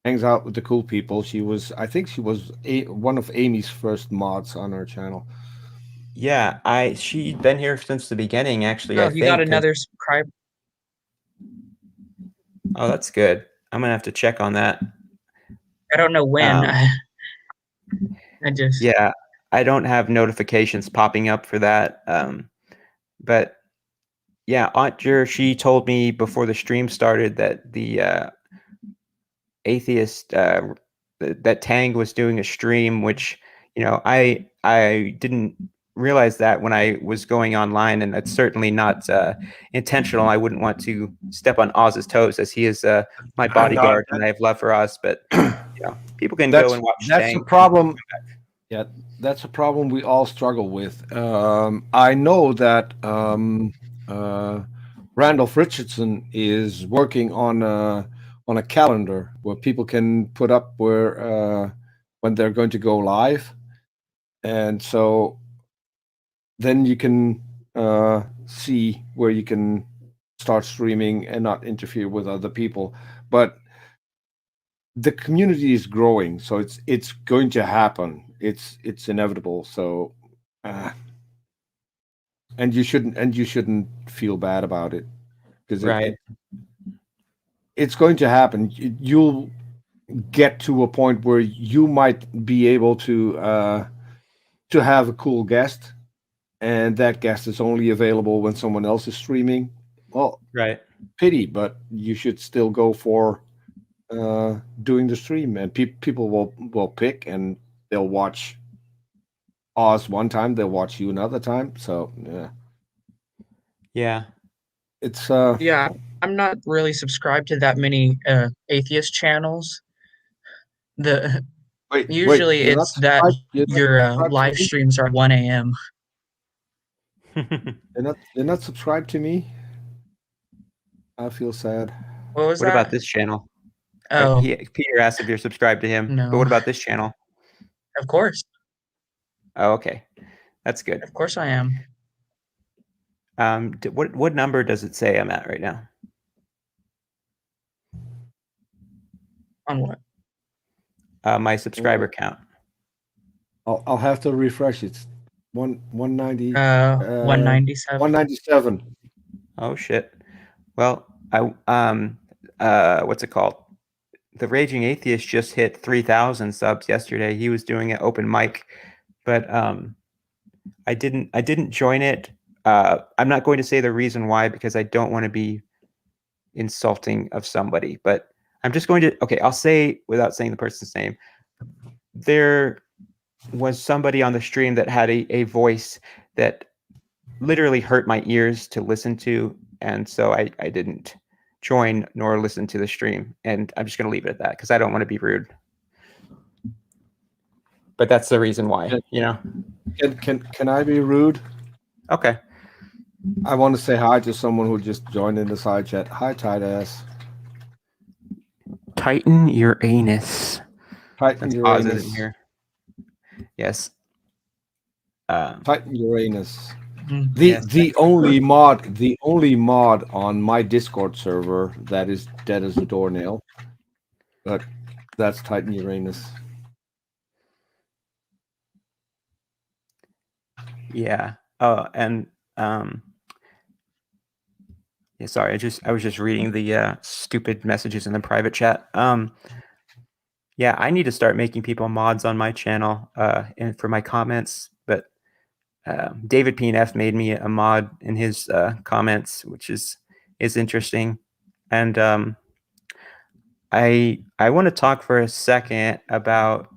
hangs out with the cool people. I think she was one of Amy's first mods on her channel. yeah, she's been here since the beginning. Actually, Oh, I you think. got another subscribe. Oh, that's good. I'm gonna have to check on that. I don't know when. I just Yeah, I don't have notifications popping up for that. But yeah, Aunt she told me before the stream started that the atheist that Tang was doing a stream, which I didn't realize that when I was going online, and it's certainly not intentional. I wouldn't want to step on Oz's toes, as he is my bodyguard, and I have love for Oz. But people can go and watch. That's Tang. a problem. Yeah, that's a problem we all struggle with. I know that Randolph Richardson is working on a calendar where people can put up when they're going to go live, and so then you can see where you can start streaming and not interfere with other people. But the community is growing, so it's going to happen. It's inevitable. So, and you shouldn't feel bad about it, because Right. it's going to happen. You'll get to a point where you might be able to have a cool guest, and that guest is only available when someone else is streaming. Well, Right. pity, but you should still go for doing the stream, and people will pick, and they'll watch Oz one time, they'll watch you another time. So Yeah. it's yeah, I'm not really subscribed to that many atheist channels. Usually you're not it's that subscribed- you're not your subscribed to live me? streams are 1 a.m. They're not subscribed to me. I feel sad. What was What that? about this channel? Oh, Peter asked if you're subscribed to him. No. But what about this channel? of course. Oh, okay. That's good. Of course I am. What number does it say I'm at right now? On what? My subscriber count. I'll have to refresh. It's 190. 197. 197. Oh shit. Well, what's it called? The Raging Atheist just hit 3,000 subs yesterday. He was doing an open mic, but I didn't join it. I'm not going to say the reason why, because I don't want to be insulting of somebody, but I'm just going to, okay, I'll say without saying the person's name. There was somebody on the stream that had a voice that literally hurt my ears to listen to, and so I didn't join nor listen to the stream, and I'm just going to leave it at that because I don't want to be rude. But that's the reason why, Can I be rude? Okay. I want to say hi to someone who just joined in the side chat. Hi, tight ass. Tighten your anus. Tighten That's your positive anus. in here. Yes. Tighten your anus. Mm. The only mod on my Discord server that is dead as a doornail But that's Titan Uranus. Yeah. Oh, and yeah, sorry, I was just reading the stupid messages in the private chat. Yeah, I need to start making people mods on my channel and for my comments, but David PNF made me a mod in his comments, which is interesting. And I want to talk for a second about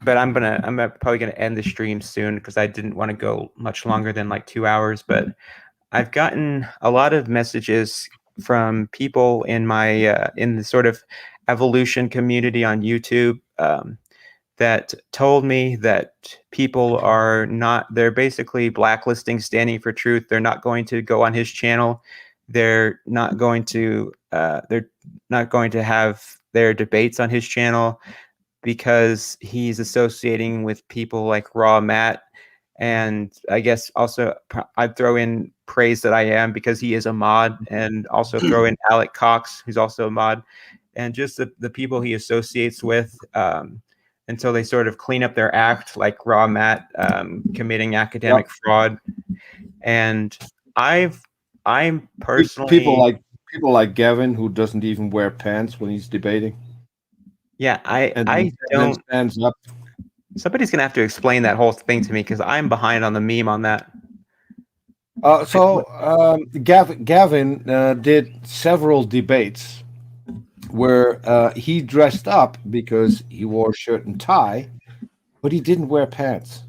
but I'm probably gonna end the stream soon because I didn't want to go much longer than like 2 hours. But I've gotten a lot of messages from people in my in the sort of evolution community on YouTube that told me that people are not, they're basically blacklisting Standing for Truth. They're not going to go on his channel. They're not going to have their debates on his channel because he's associating with people like Raw Matt. And I guess also I'd throw in Praise That I Am because he is a mod, and also throw in Alec Cox, who's also a mod, and just the people he associates with until they sort of clean up their act, like Raw Matt committing academic fraud. And I'm personally people like Gavin, who doesn't even wear pants when he's debating. Yeah, And I don't. Stands up. Somebody's gonna have to explain that whole thing to me because I'm behind on the meme on that. Gavin did several debates where he dressed up because he wore shirt and tie, but he didn't wear pants.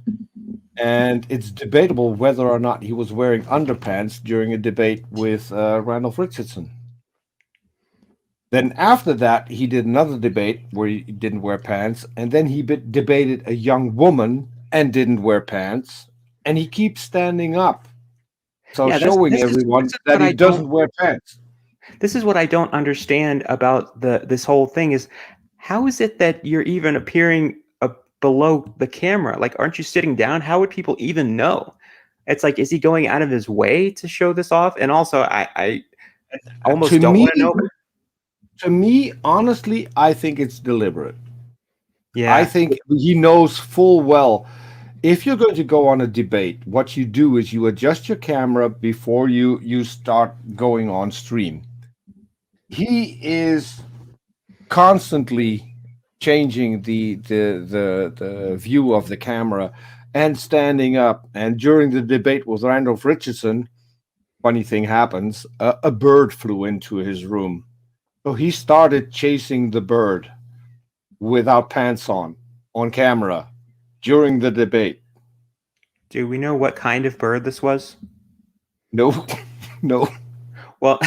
And it's debatable whether or not he was wearing underpants during a debate with Randolph Richardson. Then after that, he did another debate where he didn't wear pants, and then he debated a young woman and didn't wear pants, and he keeps standing up. So Yeah, showing everyone that he doesn't wear pants. This is what I don't understand about this whole thing is how is it that you're even appearing below the camera? Like, aren't you sitting down? How would people even know? It's like, is he going out of his way to show this off? And also, I almost don't want to know. To me, honestly, I think it's deliberate. Yeah. I think he knows full well. If you're going to go on a debate, what you do is you adjust your camera before you start going on stream. He is constantly changing the view of the camera and standing up. And during the debate with Randolph Richardson, funny thing happens, a bird flew into his room. So he started chasing the bird without pants on camera during the debate. Do we know what kind of bird this was? No, no. Well,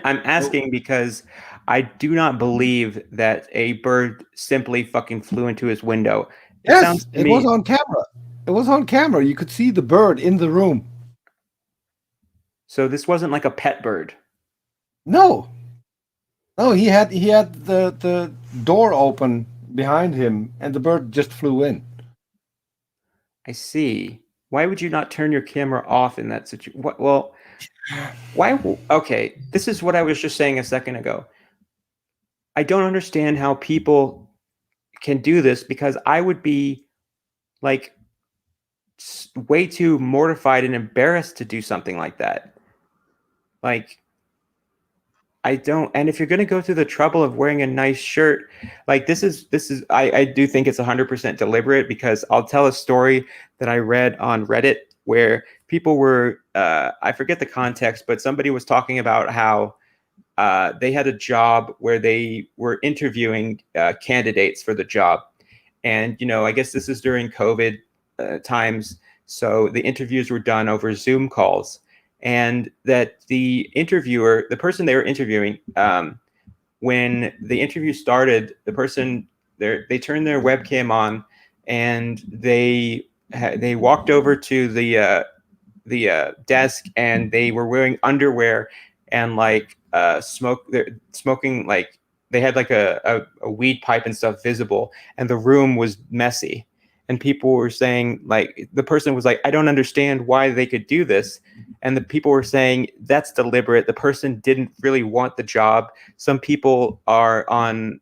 I'm asking because I do not believe that a bird simply fucking flew into his window. Yes, it was on camera. It was on camera. You could see the bird in the room. So this wasn't like a pet bird. No. No, he had the door open behind him, and the bird just flew in. I see. Why would you not turn your camera off in that situation? Well, why? Okay, this is what I was just saying a second ago. I don't understand how people can do this because I would be like way too mortified and embarrassed to do something like that. Like, I don't, and if you're going to go through the trouble of wearing a nice shirt, like this is, I do think it's 100% deliberate because I'll tell a story that I read on Reddit where people were, I forget the context, but somebody was talking about how they had a job where they were interviewing candidates for the job. And, you know, I guess this is during COVID times. So the interviews were done over Zoom calls. And that the interviewer, the person they were interviewing, when the interview started, the person they turned their webcam on, and they walked over to the desk, and they were wearing underwear and like smoking, like they had like a weed pipe and stuff visible, and the room was messy. and people were saying, like, the person was like, I don't understand why they could do this. And the people were saying that's deliberate. The person didn't really want the job. Some people are on,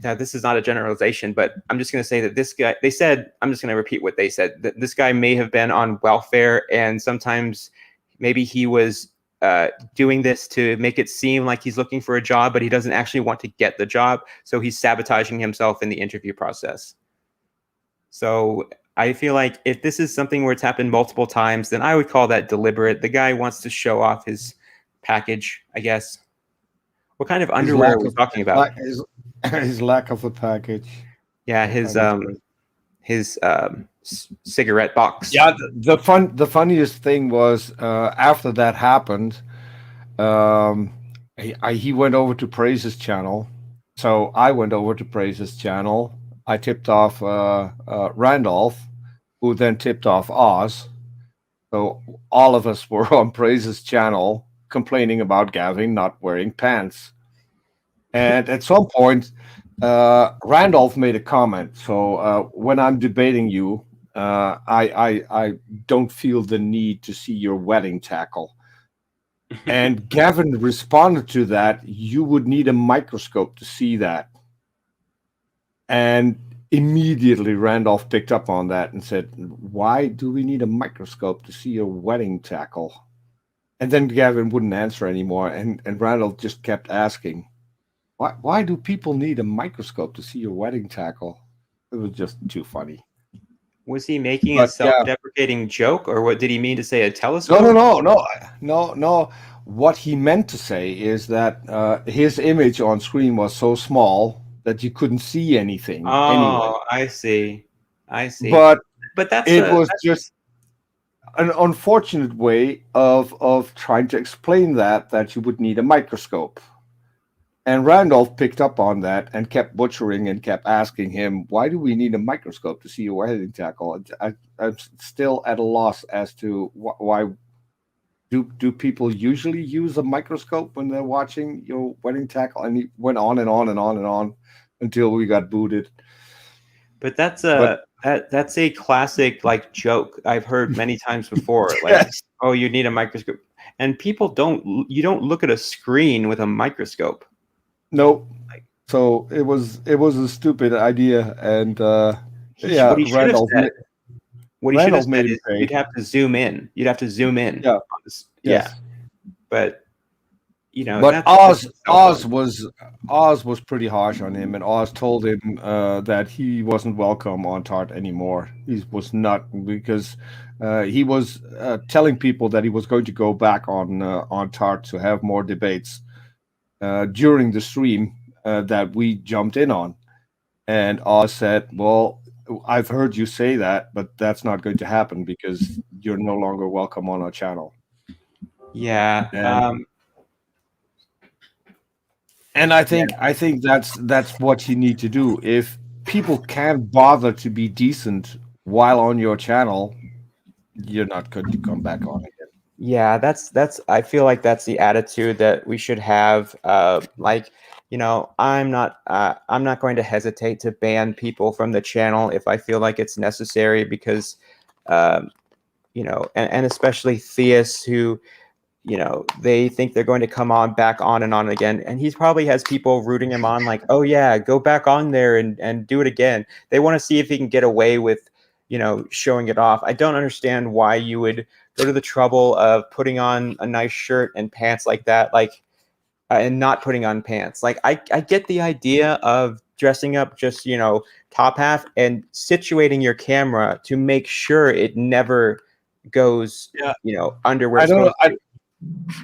now this is not a generalization, but I'm just going to say that this guy, they said, I'm just going to repeat what they said, that this guy may have been on welfare, and sometimes maybe he was doing this to make it seem like he's looking for a job, but he doesn't actually want to get the job. So he's sabotaging himself in the interview process. So I feel like if this is something where it's happened multiple times, then I would call that deliberate. The guy wants to show off his package, I guess. What kind of underwear are we talking about? His lack of a package. Yeah, his cigarette box. Yeah, the funniest thing was after that happened, he went over to Praise's channel, so I went over to Praise's channel. I tipped off Randolph, who then tipped off Oz. So all of us were on Praise's channel complaining about Gavin not wearing pants. And at some point, Randolph made a comment. So when I'm debating you, I don't feel the need to see your wedding tackle. And Gavin responded to that, you would need a microscope to see that. And immediately Randolph picked up on that and said, why do we need a microscope to see your wedding tackle? And then Gavin wouldn't answer anymore. And Randolph just kept asking, why do people need a microscope to see your wedding tackle? It was just too funny. Was he making a self-deprecating joke, or what did he mean to say? A telescope? No. What he meant to say is that his image on screen was so small that you couldn't see anything. Oh, anyway. I see. But that's just an unfortunate way of trying to explain that you would need a microscope. And Randolph picked up on that and kept butchering and kept asking him, why do we need a microscope to see your wedding tackle? I'm still at a loss as to why do people usually use a microscope when they're watching your wedding tackle? And he went on and on and on and on until we got booted. But that's a classic like joke I've heard many times before. Like, yes. Oh, you need a microscope. And people you don't look at a screen with a microscope. Nope. So it was a stupid idea, and Randolph made it. You'd have to zoom in. Yeah. Yeah. But But Oz was pretty harsh on him, and Oz told him that he wasn't welcome on Tart anymore. He was not, because he was telling people that he was going to go back on Tart to have more debates during the stream that we jumped in on. And Oz said, well, I've heard you say that, but that's not going to happen because you're no longer welcome on our channel. Yeah. And I think that's what you need to do. If people can't bother to be decent while on your channel, you're not going to come back on again. Yeah, that's I feel like that's the attitude that we should have. I'm not going to hesitate to ban people from the channel if I feel like it's necessary, because and especially theists who, they think they're going to come back on and on again. And he probably has people rooting him on, like, oh yeah, go back on there and do it again. They want to see if he can get away with, showing it off. I don't understand why you would go to the trouble of putting on a nice shirt and pants like that, and not putting on pants. Like, I get the idea of dressing up just, top half and situating your camera to make sure it never goes, underwear.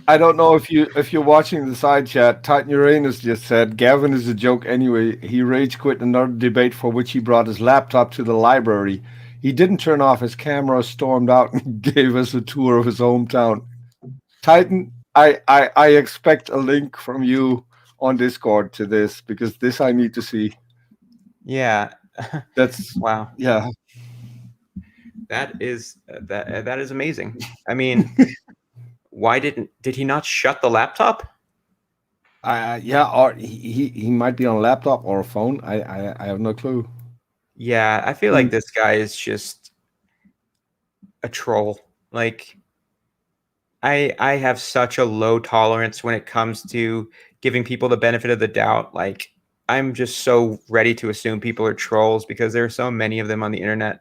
I don't know if you're watching the side chat. Titan Uranus just said Gavin is a joke anyway. He rage quit another debate for which he brought his laptop to the library. He didn't turn off his camera, stormed out, and gave us a tour of his hometown. Titan, I expect a link from you on Discord to this, because this I need to see. Yeah. That's wow. Yeah. That is amazing. I mean, why did he not shut the laptop? Or he might be on a laptop or a phone. I have no clue. Yeah, I feel like this guy is just a troll. Like, I have such a low tolerance when it comes to giving people the benefit of the doubt. Like, I'm just so ready to assume people are trolls because there are so many of them on the internet.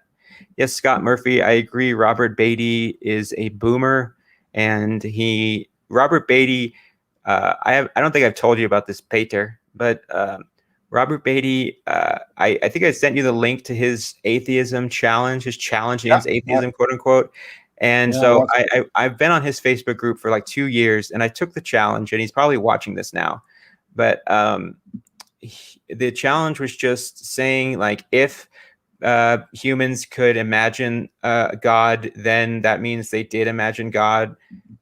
Yes, Scott Murphy, I agree. Robert Beatty is a boomer, and Robert Beatty. I don't think I've told you about this, Peter, but Robert Beatty. I think I sent you the link to his atheism challenge, his challenge against atheism, quote unquote. And so I've been on his Facebook group for like 2 years, and I took the challenge, and he's probably watching this now. But the challenge was just saying, like, if humans could imagine God, then that means they did imagine God.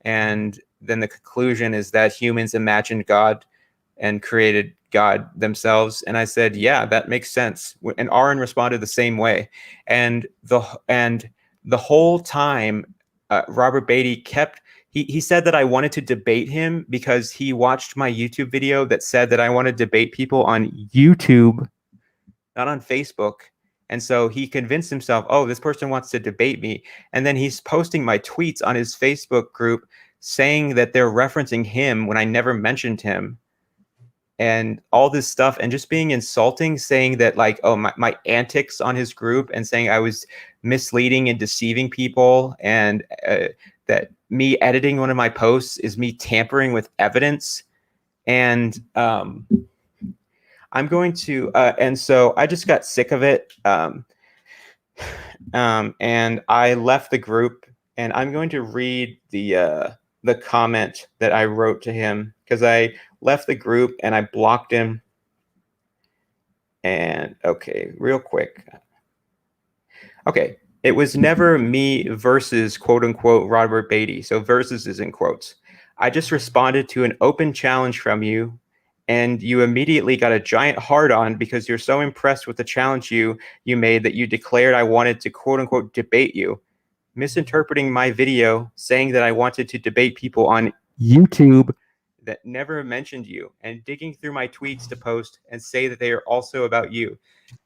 And then the conclusion is that humans imagined God and created God themselves. And I said, yeah, that makes sense. And Aaron responded the same way. And the whole time, Robert Beatty he said that I wanted to debate him because he watched my YouTube video that said that I want to debate people on YouTube, not on Facebook. And so he convinced himself, oh, this person wants to debate me. And then he's posting my tweets on his Facebook group saying that they're referencing him when I never mentioned him. And all this stuff, and just being insulting, saying that, like, oh, my antics on his group, and saying I was misleading and deceiving people, and that me editing one of my posts is me tampering with evidence. And I'm going to, and so I just got sick of it. And I left the group, and I'm going to read the comment that I wrote to him, because I left the group and I blocked him. And okay, real quick. Okay. It was never me versus quote unquote Robert Beatty. So versus is in quotes. I just responded to an open challenge from you, and you immediately got a giant hard on because you're so impressed with the challenge you made that you declared I wanted to quote unquote debate you, misinterpreting my video, saying that I wanted to debate people on YouTube that never mentioned you, and digging through my tweets to post and say that they are also about you.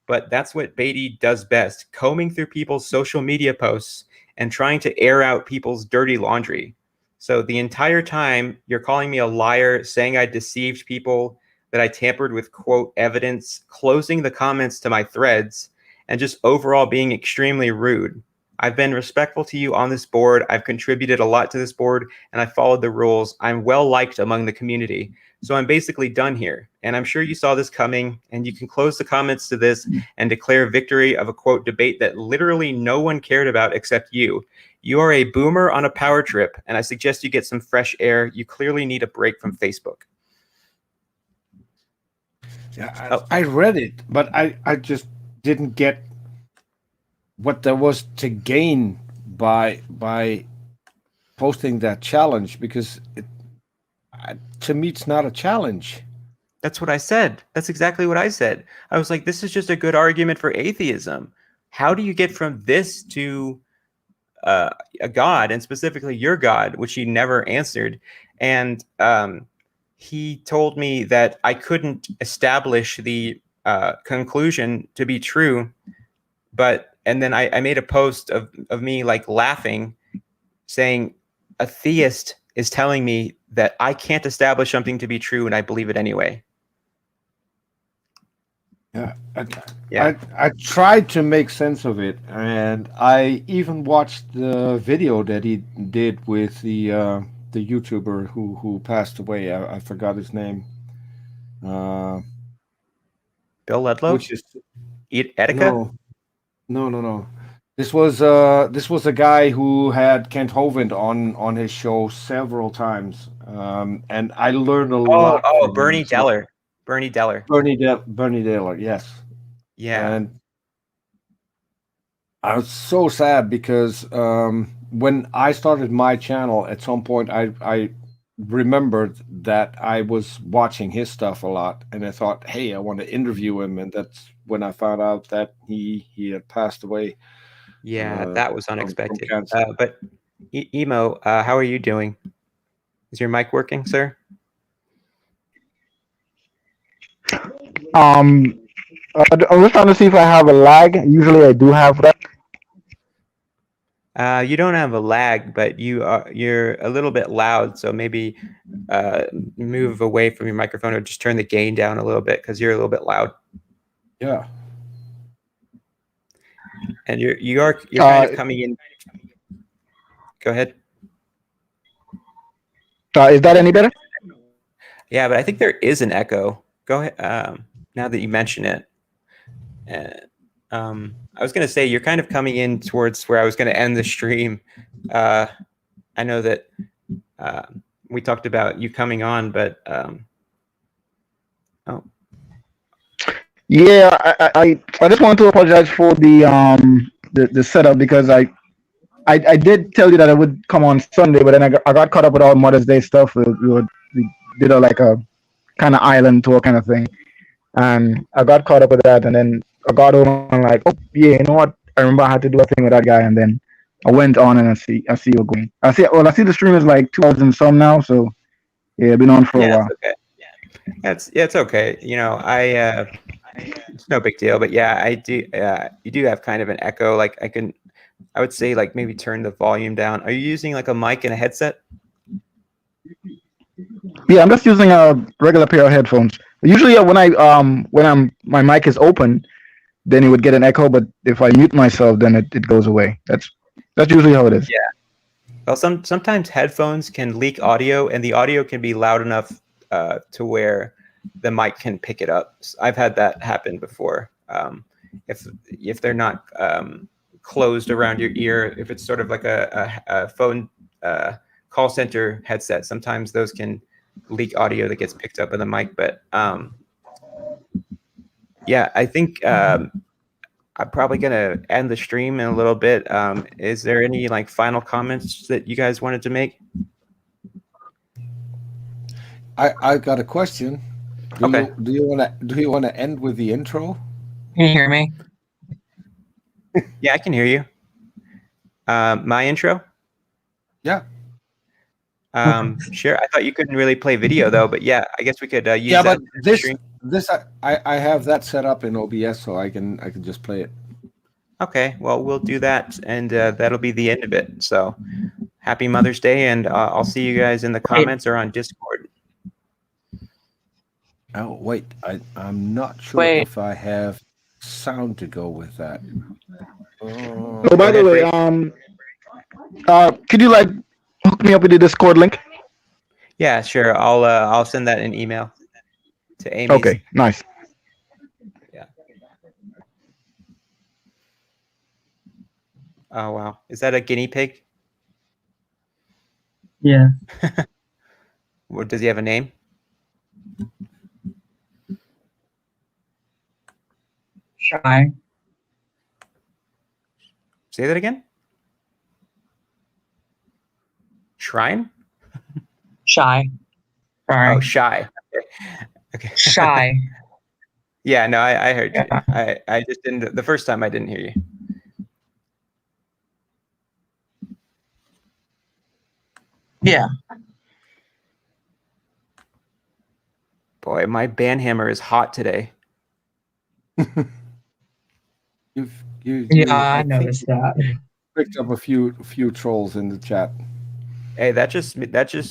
But that's what Beatty does best, combing through people's social media posts and trying to air out people's dirty laundry. So the entire time you're calling me a liar, saying I deceived people, that I tampered with quote evidence, closing the comments to my threads, and just overall being extremely rude. I've been respectful to you on this board. I've contributed a lot to this board, and I followed the rules. I'm well liked among the community. So I'm basically done here. And I'm sure you saw this coming, and you can close the comments to this and declare victory of a quote debate that literally no one cared about except you. You are a boomer on a power trip, and I suggest you get some fresh air. You clearly need a break from Facebook. Yeah, I read it, but I just didn't get what there was to gain by posting that challenge, because to me it's not a challenge. That's what I said. That's exactly what I said. I was like, this is just a good argument for atheism. How do you get from this to a God, and specifically your God, which he never answered? And he told me that I couldn't establish the conclusion to be true. And then I made a post of me like laughing, saying a theist is telling me that I can't establish something to be true, and I believe it anyway. Yeah, I tried to make sense of it, and I even watched the video that he did with the YouTuber who passed away. I forgot his name. Bill Ludlow? Which is Etika? No. This was a guy who had Kent Hovind on his show several times, and I learned a lot. Oh, Bernie Deller. Bernie Deller, yes. Yeah. And I was so sad because when I started my channel, at some point I remembered that I was watching his stuff a lot, and I thought, hey, I want to interview him, and that's when I found out that he had passed away. Yeah, that was unexpected. From cancer. But Emo, how are you doing? Is your mic working, sir? I was trying to see if I have a lag. Usually I do have that. You don't have a lag, but you're a little bit loud, so maybe move away from your microphone or just turn the gain down a little bit because you're a little bit loud. Yeah. And you're kind of coming in. Go ahead. Is that any better? Yeah, but I think there is an echo. Go ahead. Now that you mention it, I was going to say you're kind of coming in towards where I was going to end the stream. I know that we talked about you coming on, but oh. Yeah, I just want to apologize for the setup because I did tell you that I would come on Sunday, but then I got caught up with all Mother's Day stuff. We did like a kind of island tour kind of thing, and I got caught up with that, and then I got home and like, oh yeah, you know what? I remember I had to do a thing with that guy, and then I went on and I see you're going. I see the stream is like 2,000 some now, so yeah, been on for a while. It's okay. It's okay. You know, it's no big deal, but yeah, I do. You do have kind of an echo. Like I would say like maybe turn the volume down. Are you using like a mic and a headset? Yeah, I'm just using a regular pair of headphones. Usually, when my mic is open, then it would get an echo. But if I mute myself, then it goes away. That's usually how it is. Yeah. Well, sometimes headphones can leak audio, and the audio can be loud enough to where the mic can pick it up. I've had that happen before. If they're not closed around your ear, if it's sort of like a phone call center headset, sometimes those can leak audio that gets picked up in the mic. But yeah, I think I'm probably gonna end the stream in a little bit. Is there any like final comments that you guys wanted to make? I got a question. Okay. Do you want to end with the intro? Can you hear me? Yeah, I can hear you. My intro? Yeah. Sure. I thought you couldn't really play video though, but yeah, I guess we could use Yeah, that. but this I have that set up in OBS, so I can just play it. Okay, well, we'll do that, and that'll be the end of it. So, happy Mother's Day, and I'll see you guys in the comments or on Discord. Oh wait, I'm not sure if I have sound to go with that. Oh, by the way, could you like hook me up with the Discord link? Yeah, sure. I'll send that in email to Amy. Okay, nice. Yeah. Oh wow, is that a guinea pig? Yeah. What, does he have a name? Shy. Say that again. Shrine? Shy. Sorry. Oh, shy. Okay. Shy. Yeah, no, I heard you. Yeah. I just didn't. The first time I didn't hear you. Yeah. Boy, my banhammer is hot today. I noticed that. Picked up a few trolls in the chat. Hey, that just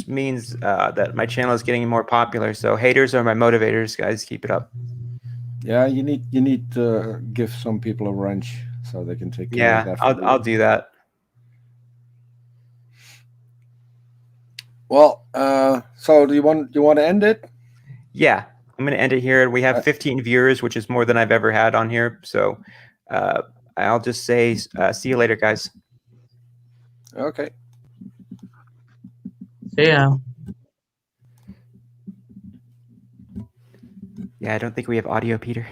means that my channel is getting more popular. So haters are my motivators, guys. Keep it up. Yeah, you need to give some people a wrench so they can take care of that. I'll do that. Well, so do you want to end it? Yeah, I'm gonna end it here. We have 15 viewers, which is more than I've ever had on here. So I'll just say, see you later, guys. Okay. Yeah. Yeah, I don't think we have audio, Peter.